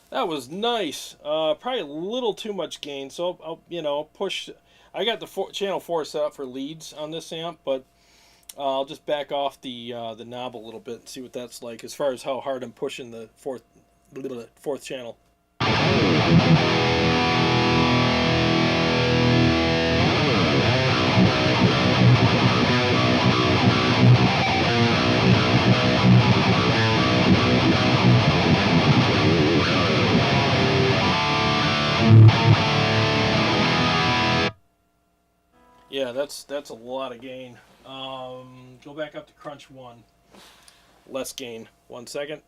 That was nice. Probably a little too much gain, so I'll push. I got the channel 4 set up for leads on this amp, but I'll just back off the knob a little bit and see what that's like as far as how hard I'm pushing the fourth channel. Yeah, that's a lot of gain. Go back up to crunch 1. Less gain. 1 second.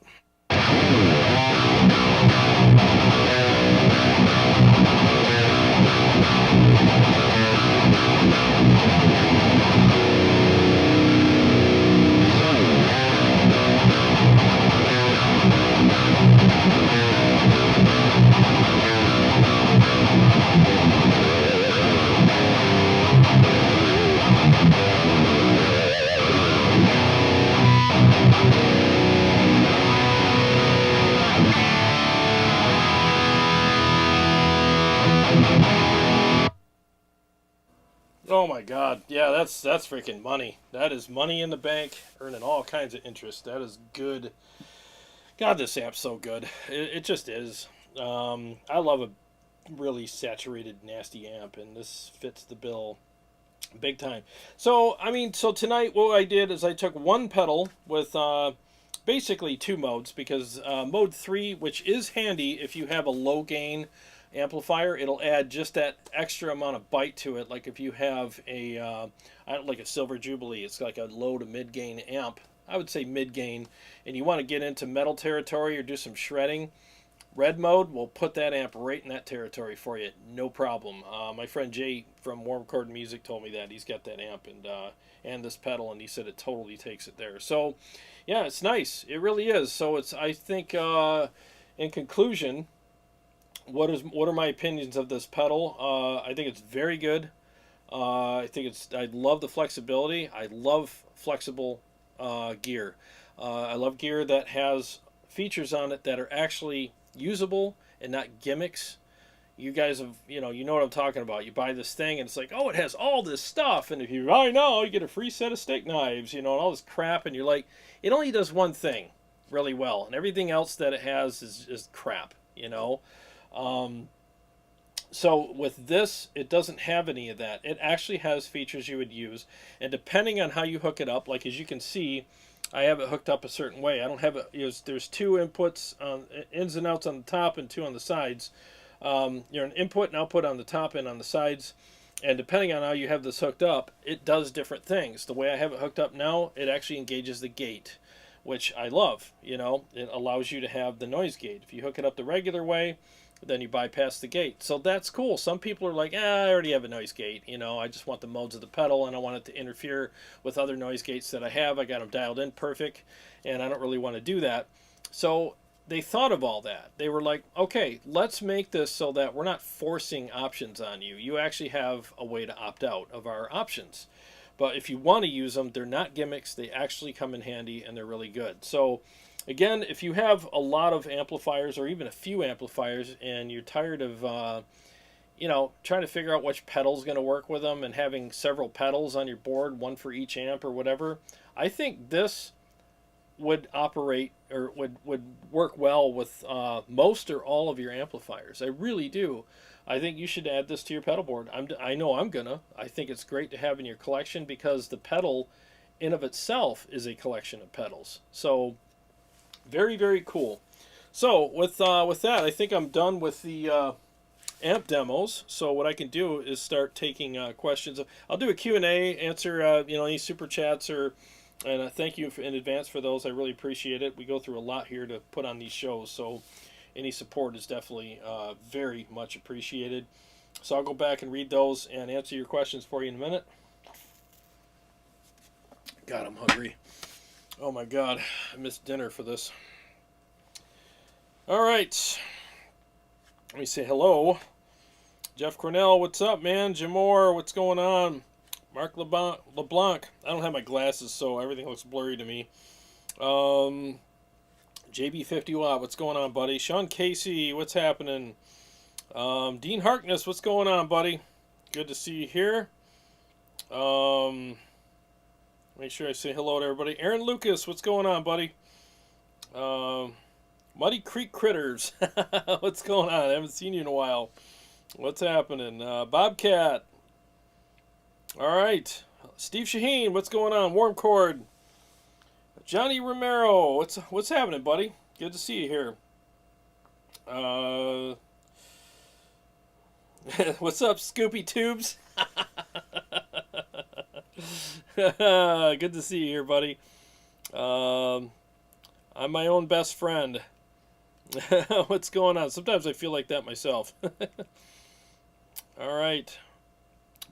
Oh my god, yeah, that's freaking money. That is money in the bank, earning all kinds of interest. That is good. God, this amp's so good. It just is. I love a really saturated, nasty amp, and this fits the bill big time. So, so tonight what I did is I took one pedal with basically 2 modes, because mode 3, which is handy if you have a low gain amplifier, it'll add just that extra amount of bite to it. Like if you have like a Silver Jubilee, it's like a low to mid gain amp. I would say mid gain, and you want to get into metal territory or do some shredding. Red mode will put that amp right in that territory for you, no problem. My friend Jay from Warm Chord Music told me that he's got that amp and this pedal, and he said it totally takes it there. So yeah, it's nice. It really is. So it's, I think, in conclusion, what are my opinions of this pedal? I think it's very good. I love the flexibility. I love flexible gear. I love gear that has features on it that are actually usable and not gimmicks. You guys have, you know what I'm talking about. You buy this thing and it's like, oh, it has all this stuff, and if you buy now, you get a free set of steak knives, and all this crap, and you're like, it only does one thing really well, and everything else that it has is crap, So with this, it doesn't have any of that. It actually has features you would use, and depending on how you hook it up, like as you can see, I have it hooked up a certain way. I don't have it. There's two inputs on ins and outs on the top and two on the sides. You're an input and output on the top and on the sides. And depending on how you have this hooked up, it does different things. The way I have it hooked up now, it actually engages the gate, which I love. It allows you to have the noise gate. If you hook it up the regular way, then you bypass the gate. So that's cool. Some people are like, I already have a noise gate. I just want the modes of the pedal, and I want it to interfere with other noise gates that I have. I got them dialed in perfect, and I don't really want to do that. So they thought of all that. They were like, okay, let's make this so that we're not forcing options on you. You actually have a way to opt out of our options. But if you want to use them, they're not gimmicks. They actually come in handy, and they're really good. So again, if you have a lot of amplifiers or even a few amplifiers and you're tired of, trying to figure out which pedal's going to work with them and having several pedals on your board, one for each amp or whatever, I think this would operate or would work well with most or all of your amplifiers. I really do. I think you should add this to your pedal board. I know I'm gonna. I think it's great to have in your collection because the pedal in of itself is a collection of pedals. So very, very cool. So with that, I think I'm done with the amp demos. So what I can do is start taking questions. I'll do a Q&A, answer any super chats and thank you in advance for those. I really appreciate it. We go through a lot here to put on these shows, so any support is definitely very much appreciated. So I'll go back and read those and answer your questions for you in a minute. God, I'm hungry. Oh my God, I missed dinner for this. All right. Let me say hello. Jeff Cornell, what's up, man? Jim Moore, what's going on? Mark LeBlanc. I don't have my glasses, so everything looks blurry to me. JB50 Watt, what's going on, buddy? Sean Casey, what's happening? Dean Harkness, what's going on, buddy? Good to see you here. Make sure I say hello to everybody. Aaron Lucas, what's going on, buddy? Muddy Creek Critters, what's going on? I haven't seen you in a while. What's happening? Bobcat. All right. Steve Shaheen, what's going on? Warm Chord. Johnny Romero, what's happening, buddy? Good to see you here. What's up, Scoopy Tubes? Good to see you here, buddy. I'm my own best friend. What's going on? Sometimes I feel like that myself. All right.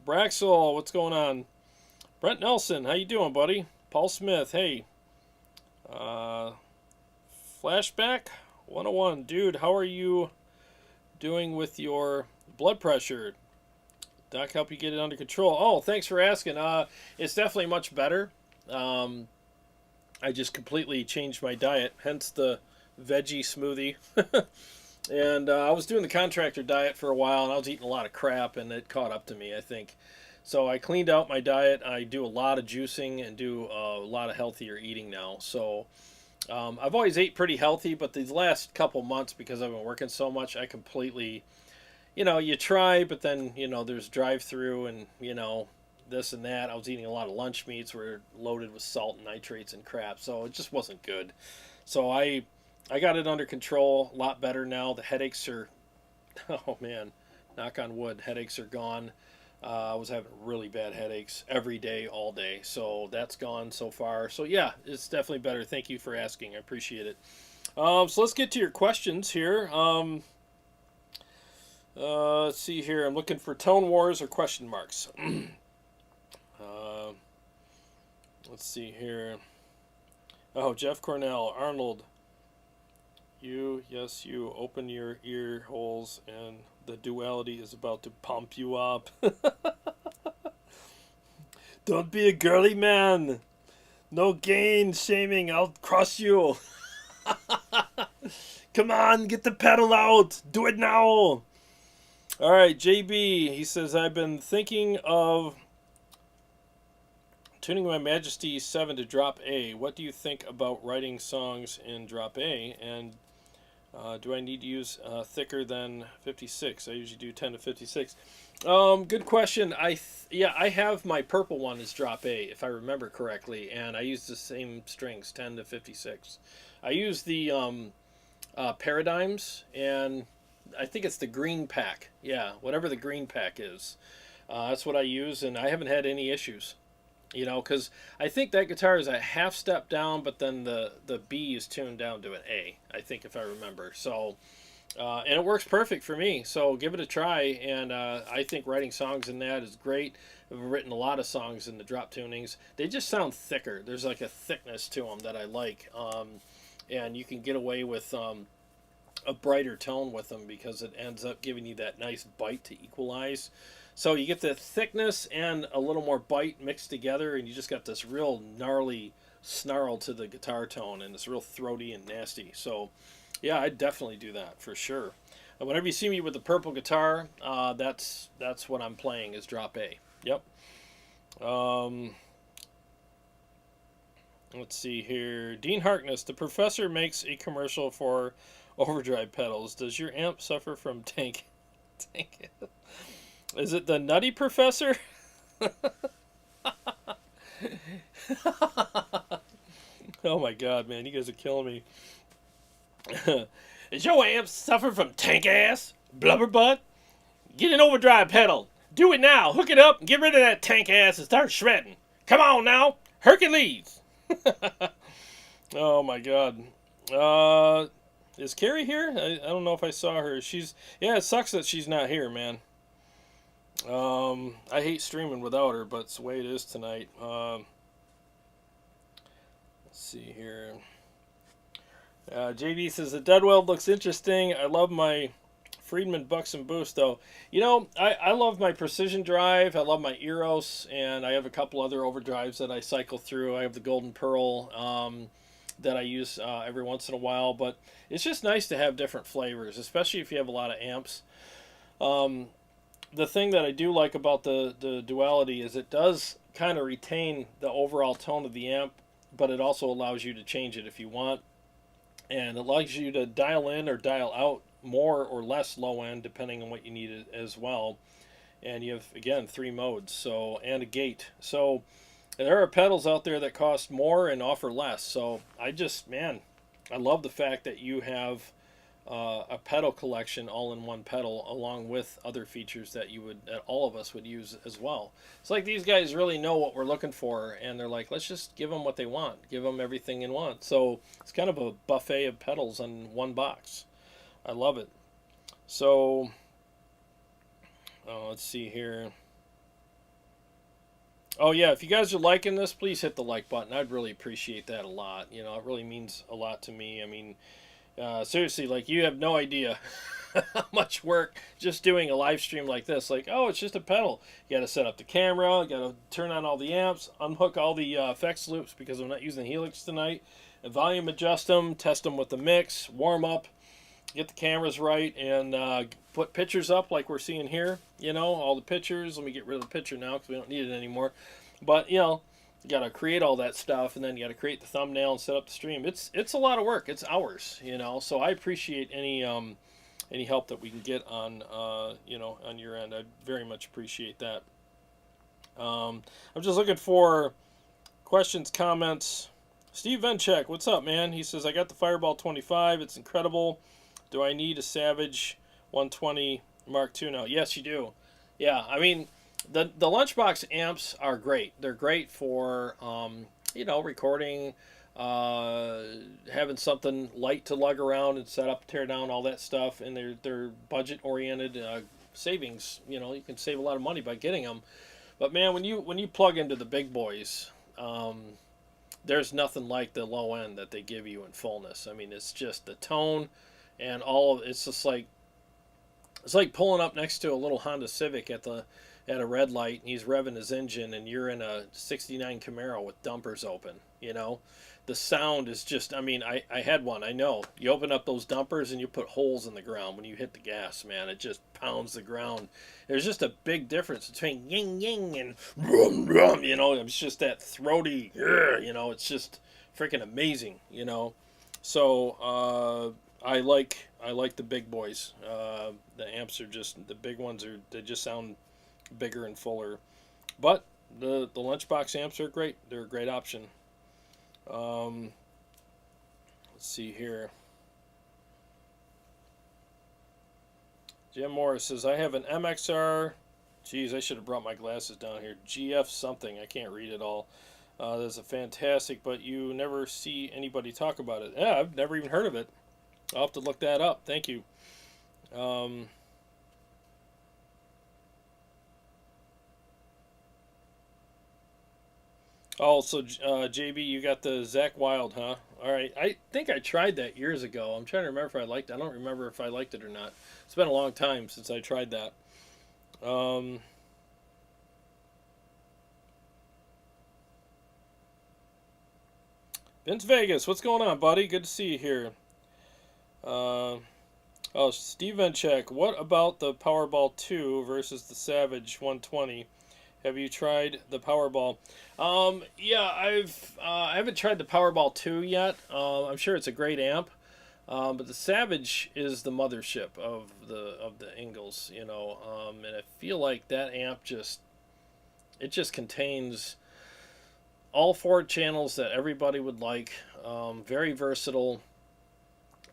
Braxel, what's going on? Brent Nelson, how you doing, buddy? Paul Smith, hey. Flashback 101, dude, how are you doing with your blood pressure? Doc help you get it under control? Oh, thanks for asking. It's definitely much better. I just completely changed my diet, hence the veggie smoothie. And I was doing the contractor diet for a while, and I was eating a lot of crap, and it caught up to me, I think. So I cleaned out my diet. I do a lot of juicing and do a lot of healthier eating now. So I've always ate pretty healthy, but these last couple months, because I've been working so much, I completely, you try, but then, there's drive-through and, this and that. I was eating a lot of lunch meats were loaded with salt and nitrates and crap, so it just wasn't good. So I got it under control, a lot better now. The headaches are, oh man, knock on wood, headaches are gone. I was having really bad headaches every day, all day. So that's gone so far. So yeah, it's definitely better. Thank you for asking. I appreciate it. So let's get to your questions here. Let's see here. I'm looking for tone wars or question marks. Let's see here. Oh, Jeff Cornell, Arnold. Yes, you open your ear holes and the duality is about to pump you up. Don't be a girly man. No gain shaming. I'll crush you. Come on, get the pedal out. Do it now. All right, JB, he says, I've been thinking of tuning my Majesty 7 to drop A. What do you think about writing songs in drop A? And do I need to use thicker than 56? I usually do 10 to 56. Good question. Yeah, I have my purple one is drop A, if I remember correctly, and I use the same strings, 10 to 56. I use the paradigms, and I think it's the green pack. Yeah, whatever the green pack is. That's what I use, and I haven't had any issues. You know, because I think that guitar is a half step down, but then the B is tuned down to an A, I think, if I remember. So, and it works perfect for me. So give it a try, and I think writing songs in that is great. I've written a lot of songs in the drop tunings. They just sound thicker. There's like a thickness to them that I like, and you can get away with a brighter tone with them because it ends up giving you that nice bite to equalize. So you get the thickness and a little more bite mixed together, and you just got this real gnarly snarl to the guitar tone, and it's real throaty and nasty. So, yeah, I definitely do that for sure. And whenever you see me with the purple guitar, that's what I'm playing is drop A. Yep. Um, let's see here. Dean Harkness, the professor makes a commercial for overdrive pedals. Does your amp suffer from tank? Is it the Nutty Professor? Oh my god, man, you guys are killing me. Is your amp suffer from tank ass? Blubber butt? Get an overdrive pedal. Do it now. Hook it up and get rid of that tank ass and start shredding. Come on now. Hercules. Oh my god. Is Carrie here? I don't know if I saw her. Yeah, it sucks that she's not here, man. I hate streaming without her, but it's the way it is tonight. Let's see here. JD says the Deadweald looks interesting. I love my Friedman Buxom boost, though. You know, I love my Precision Drive. I love my Eros, and I have a couple other overdrives that I cycle through. I have the Golden Pearl that I use every once in a while, but it's just nice to have different flavors, especially if you have a lot of amps. The thing that I do like about the Duality is it does kind of retain the overall tone of the amp, but it also allows you to change it if you want. And it allows you to dial in or dial out more or less low end depending on what you need as well. And you have, again, 3 modes, so, and a gate. So there are pedals out there that cost more and offer less. So I love the fact that you have a pedal collection all in one pedal, along with other features that all of us would use as well. It's like these guys really know what we're looking for, and they're like, let's just give them what they want, give them everything in one. So it's kind of a buffet of pedals in one box. I love it. So let's see here. Oh yeah, if you guys are liking this, please hit the like button. I'd really appreciate that a lot. You know, it really means a lot to me. I mean, seriously, like, you have no idea how much work just doing a live stream like this. Like, oh, it's just a pedal. You got to set up the camera, you got to turn on all the amps, unhook all the effects loops because I'm not using the Helix tonight, and volume adjust them, test them with the mix, warm up, get the cameras right, and put pictures up like we're seeing here. You know, all the pictures. Let me get rid of the picture now because we don't need it anymore. But, you know, you got to create all that stuff, and then you got to create the thumbnail and set up the stream. It's a lot of work. It's hours, you know. So I appreciate any help that we can get on on your end. I very much appreciate that. I'm just looking for questions, comments. Steve Venchek, what's up, man? He says, I got the Fireball 25. It's incredible. Do I need a Savage 120 Mark II now? Yes, you do. Yeah, I mean, the Lunchbox amps are great. They're great for recording, having something light to lug around and set up, tear down, all that stuff. And they're budget oriented savings. You know, you can save a lot of money by getting them. But man, when you plug into the big boys, there's nothing like the low end that they give you in fullness. I mean, it's just the tone and it's just like, it's like pulling up next to a little Honda Civic at a red light, and he's revving his engine, and you're in a '69 Camaro with dumpers open. You know, the sound is just, I mean, I had one. I know you open up those dumpers and you put holes in the ground when you hit the gas, man. It just pounds the ground. There's just a big difference between ying ying and rum rum. You know, it's just that throaty. You know, it's just freaking amazing. You know, so I like the big boys. The amps are just, the big ones they just sound bigger and fuller. But the lunchbox amps are great. They're a great option. Let's see here. Jim Morris says, I have an MXR. Geez, I should have brought my glasses down here. GF something. I can't read it all. That's a fantastic, but you never see anybody talk about it. Yeah, I've never even heard of it. I'll have to look that up. Thank you. Oh, so JB, you got the Zach Wild, huh? All right. I think I tried that years ago. I'm trying to remember if I liked it. I don't remember if I liked it or not. It's been a long time since I tried that. Vince Vegas, what's going on, buddy? Good to see you here. Oh, Steve Venchek, what about the Powerball 2 versus the Savage 120? Have you tried the Powerball? Yeah, I haven't tried the Powerball 2 yet. I'm sure it's a great amp. But the Savage is the mothership of the Engls, you know. And I feel like that amp just contains all four channels that everybody would like. Very versatile,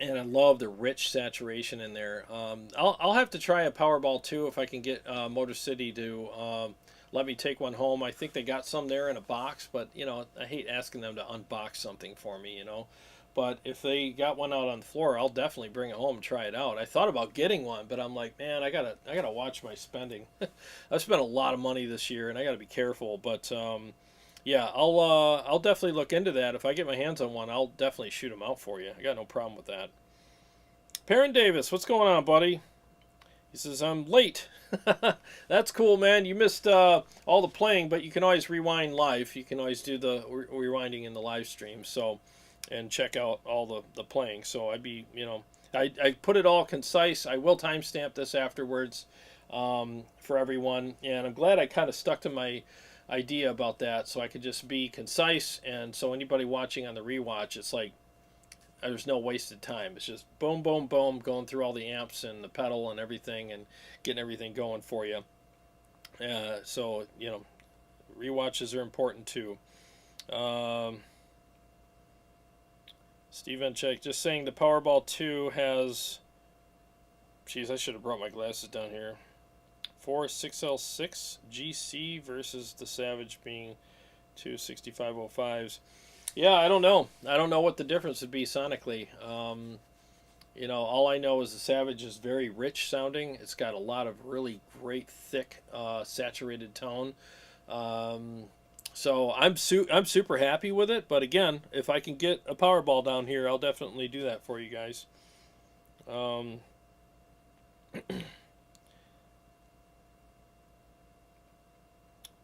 and I love the rich saturation in there. I'll have to try a Powerball 2 if I can get Motor City to let me take one home. I think they got some there in a box, but you know, I hate asking them to unbox something for me, you know. But if they got one out on the floor, I'll definitely bring it home and try it out. I thought about getting one, but I'm like, man, I gotta watch my spending. I've spent a lot of money this year, and I gotta be careful. But yeah, I'll definitely look into that. If I get my hands on one, I'll definitely shoot them out for you. I got no problem with that. Perrin Davis, what's going on, buddy? He says, I'm late. That's cool, man. You missed all the playing, but you can always rewind live. You can always do the rewinding in the live stream. So, and check out all the playing. So I'd be, you know, I put it all concise. I will timestamp this afterwards for everyone. And I'm glad I kind of stuck to my idea about that, so I could just be concise. And so anybody watching on the rewatch, it's like there's no wasted time. It's just boom, boom, boom, going through all the amps and the pedal and everything and getting everything going for you. So, you know, rewatches are important too. Steve Venchek just saying the Powerball 2 has... Jeez, I should have brought my glasses down here. 46L6 GC versus the Savage being two 6505s. Yeah, I don't know. I don't know what the difference would be sonically. You know, all I know is the Savage is very rich sounding. It's got a lot of really great, thick, saturated tone. So I'm super happy with it. But again, if I can get a Powerball down here, I'll definitely do that for you guys.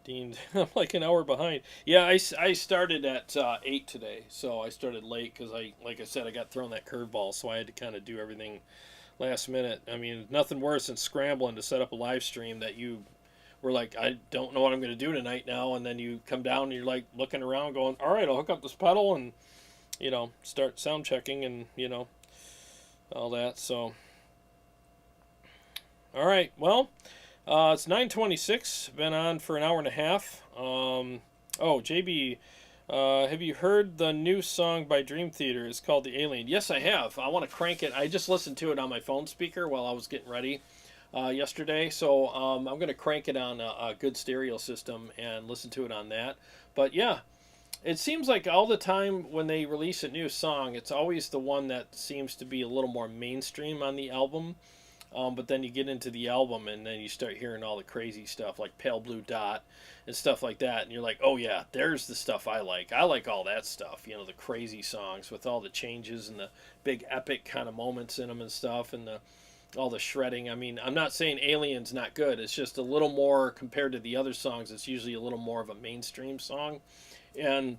Dean, I'm like an hour behind. Yeah, I started at 8 today, so I started late because like I said, I got thrown that curveball, so I had to kind of do everything last minute. I mean, nothing worse than scrambling to set up a live stream that you were like, I don't know what I'm going to do tonight now, and then you come down and you're like looking around going, all right, I'll hook up this pedal and, you know, start sound checking and, you know, all that. So, all right, well, it's 9:26. Been on for an hour and a half. Oh, JB, have you heard the new song by Dream Theater? It's called The Alien. Yes, I have. I want to crank it. I just listened to it on my phone speaker while I was getting ready yesterday. So I'm going to crank it on a good stereo system and listen to it on that. But yeah, it seems like all the time when they release a new song, it's always the one that seems to be a little more mainstream on the album. But then you get into the album and then you start hearing all the crazy stuff like Pale Blue Dot and stuff like that. And you're like, oh yeah, there's the stuff I like. I like all that stuff, you know, the crazy songs with all the changes and the big epic kind of moments in them and stuff and all the shredding. I mean, I'm not saying Alien's not good. It's just a little more compared to the other songs. It's usually a little more of a mainstream song. And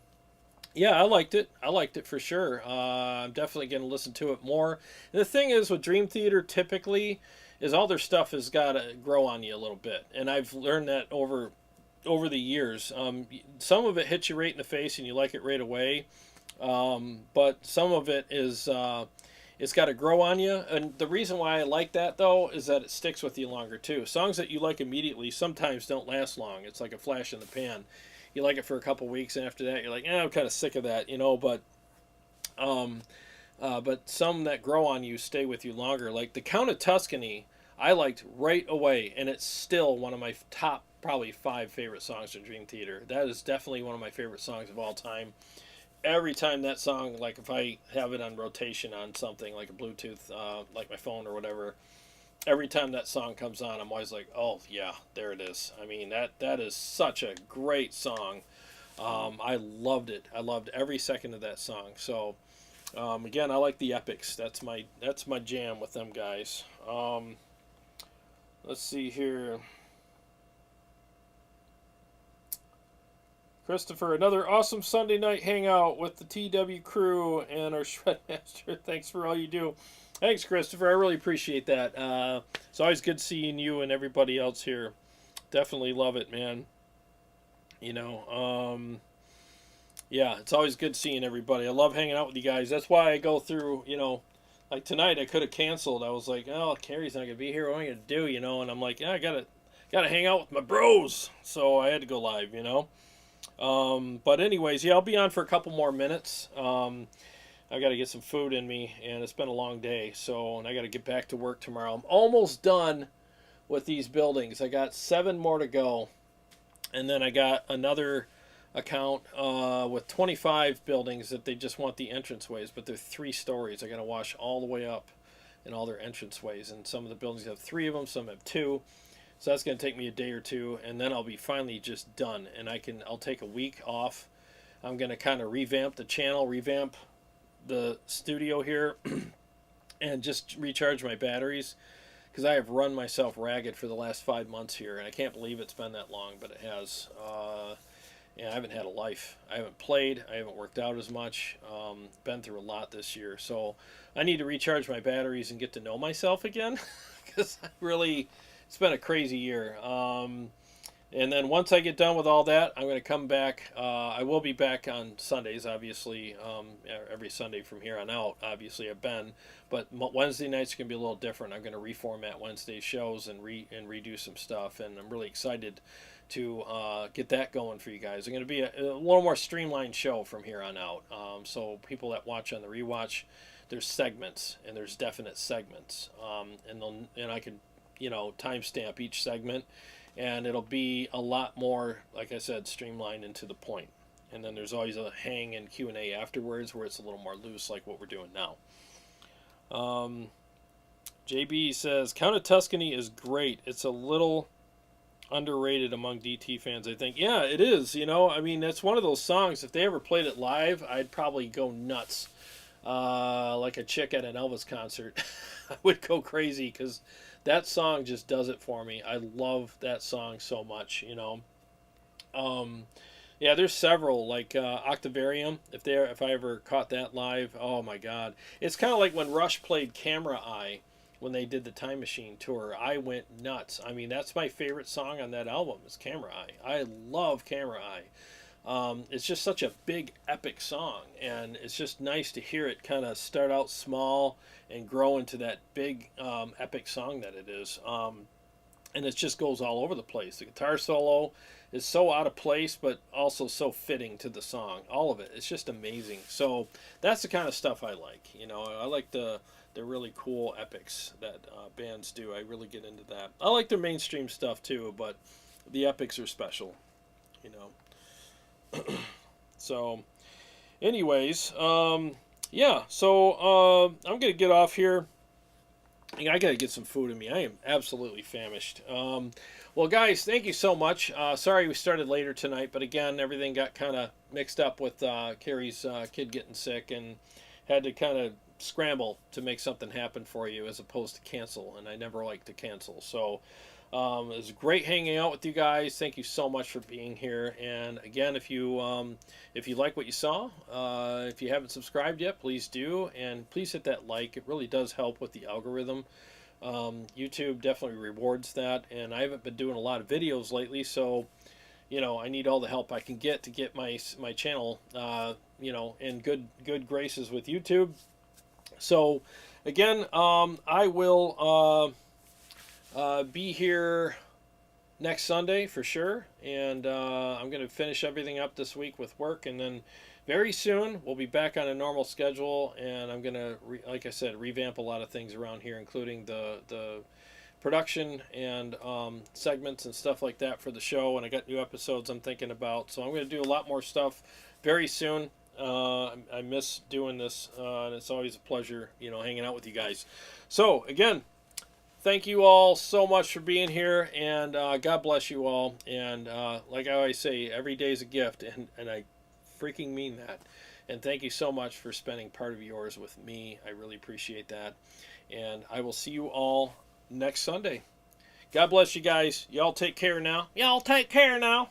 yeah, I liked it. I liked it for sure. I'm definitely going to listen to it more. And the thing is with Dream Theater typically is all their stuff has got to grow on you a little bit. And I've learned that over the years. Some of it hits you right in the face and you like it right away. But some of it is it's got to grow on you. And the reason why I like that, though, is that it sticks with you longer, too. Songs that you like immediately sometimes don't last long. It's like a flash in the pan. You like it for a couple weeks, and after that, you're like, I'm kind of sick of that, you know. But some that grow on you stay with you longer. Like the Count of Tuscany, I liked right away, and it's still one of my top probably 5 favorite songs from Dream Theater. That is definitely one of my favorite songs of all time. Every time that song, like if I have it on rotation on something like a Bluetooth, like my phone or whatever, every time that song comes on, I'm always like, oh yeah, there it is. I mean, that is such a great song. I loved it. I loved every second of that song. So again, I like the epics. That's my jam with them guys. Let's see here. Christopher, another awesome Sunday night hangout with the TW crew and our Shredmaster. Thanks for all you do. Thanks, Christopher. I really appreciate that. It's always good seeing you and everybody else here. Definitely love it, man. You know, yeah, it's always good seeing everybody. I love hanging out with you guys. That's why I go through, you know, like tonight I could have canceled. I was like, oh, Carrie's not going to be here. What am I going to do, you know? And I'm like, yeah, I got to hang out with my bros. So I had to go live, you know? But anyways, yeah, I'll be on for a couple more minutes. I got to get some food in me, and it's been a long day, and I got to get back to work tomorrow. I'm almost done with these buildings. I got 7 more to go, and then I got another account with 25 buildings that they just want the entranceways, but they're 3 stories. I got to wash all the way up in all their entranceways, and some of the buildings have 3 of them, some have 2. So that's going to take me a day or 2, and then I'll be finally just done, and I'll take a week off. I'm going to kind of revamp the channel, revamp the studio here, and just recharge my batteries, because I have run myself ragged for the last 5 months here, and I can't believe it's been that long, but it has. And I haven't had a life. I haven't played. I haven't worked out as much. Been through a lot this year, so I need to recharge my batteries and get to know myself again, because it's been a crazy year. And then once I get done with all that, I'm going to come back. I will be back on Sundays, obviously, every Sunday from here on out. Obviously, I've been. But Wednesday nights are going to be a little different. I'm going to reformat Wednesday shows and redo some stuff. And I'm really excited to get that going for you guys. I'm going to be a little more streamlined show from here on out. So people that watch on the rewatch, there's segments, and there's definite segments. And I can, timestamp each segment. And it'll be a lot more, like I said, streamlined and to the point. And then there's always a hang and Q&A afterwards where it's a little more loose like what we're doing now. JB says, Count of Tuscany is great. It's a little underrated among DT fans, I think. Yeah, it is. I mean, that's one of those songs. If they ever played it live, I'd probably go nuts. Like a chick at an Elvis concert. I would go crazy because that song just does it for me. I love that song so much, Yeah, there's several, like Octavarium, if I ever caught that live, oh my god. It's kind of like when Rush played Camera Eye when they did the Time Machine tour. I went nuts. I mean, that's my favorite song on that album is Camera Eye. I love Camera Eye. It's just such a big, epic song, and it's just nice to hear it kind of start out small and grow into that big, epic song that it is. And it just goes all over the place. The guitar solo is so out of place, but also so fitting to the song. All of it. It's just amazing. So that's the kind of stuff I like. I like the really cool epics that bands do. I really get into that. I like their mainstream stuff too, but the epics are special. So, anyways, yeah. So I'm gonna get off here. I gotta get some food in me. I am absolutely famished. Well, guys, thank you so much. Sorry we started later tonight, but again, everything got kind of mixed up with Carrie's kid getting sick, and had to kind of scramble to make something happen for you as opposed to cancel. And I never like to cancel. So. It was great hanging out with you guys. Thank you so much for being here. And again, if you like what you saw, if you haven't subscribed yet, please do, and please hit that like. It really does help with the algorithm. YouTube definitely rewards that, and I haven't been doing a lot of videos lately, so I need all the help I can get to get my channel in good graces with YouTube. So again, I will be here next Sunday for sure, and I'm going to finish everything up this week with work, and then very soon we'll be back on a normal schedule, and I'm going to, like I said, revamp a lot of things around here, including the production and segments and stuff like that for the show, and I got new episodes I'm thinking about, so I'm going to do a lot more stuff very soon. I miss doing this, and it's always a pleasure, hanging out with you guys. So, again, thank you all so much for being here, and God bless you all. And like I always say, every day is a gift, and I freaking mean that. And thank you so much for spending part of yours with me. I really appreciate that. And I will see you all next Sunday. God bless you guys. Y'all take care now. Y'all take care now.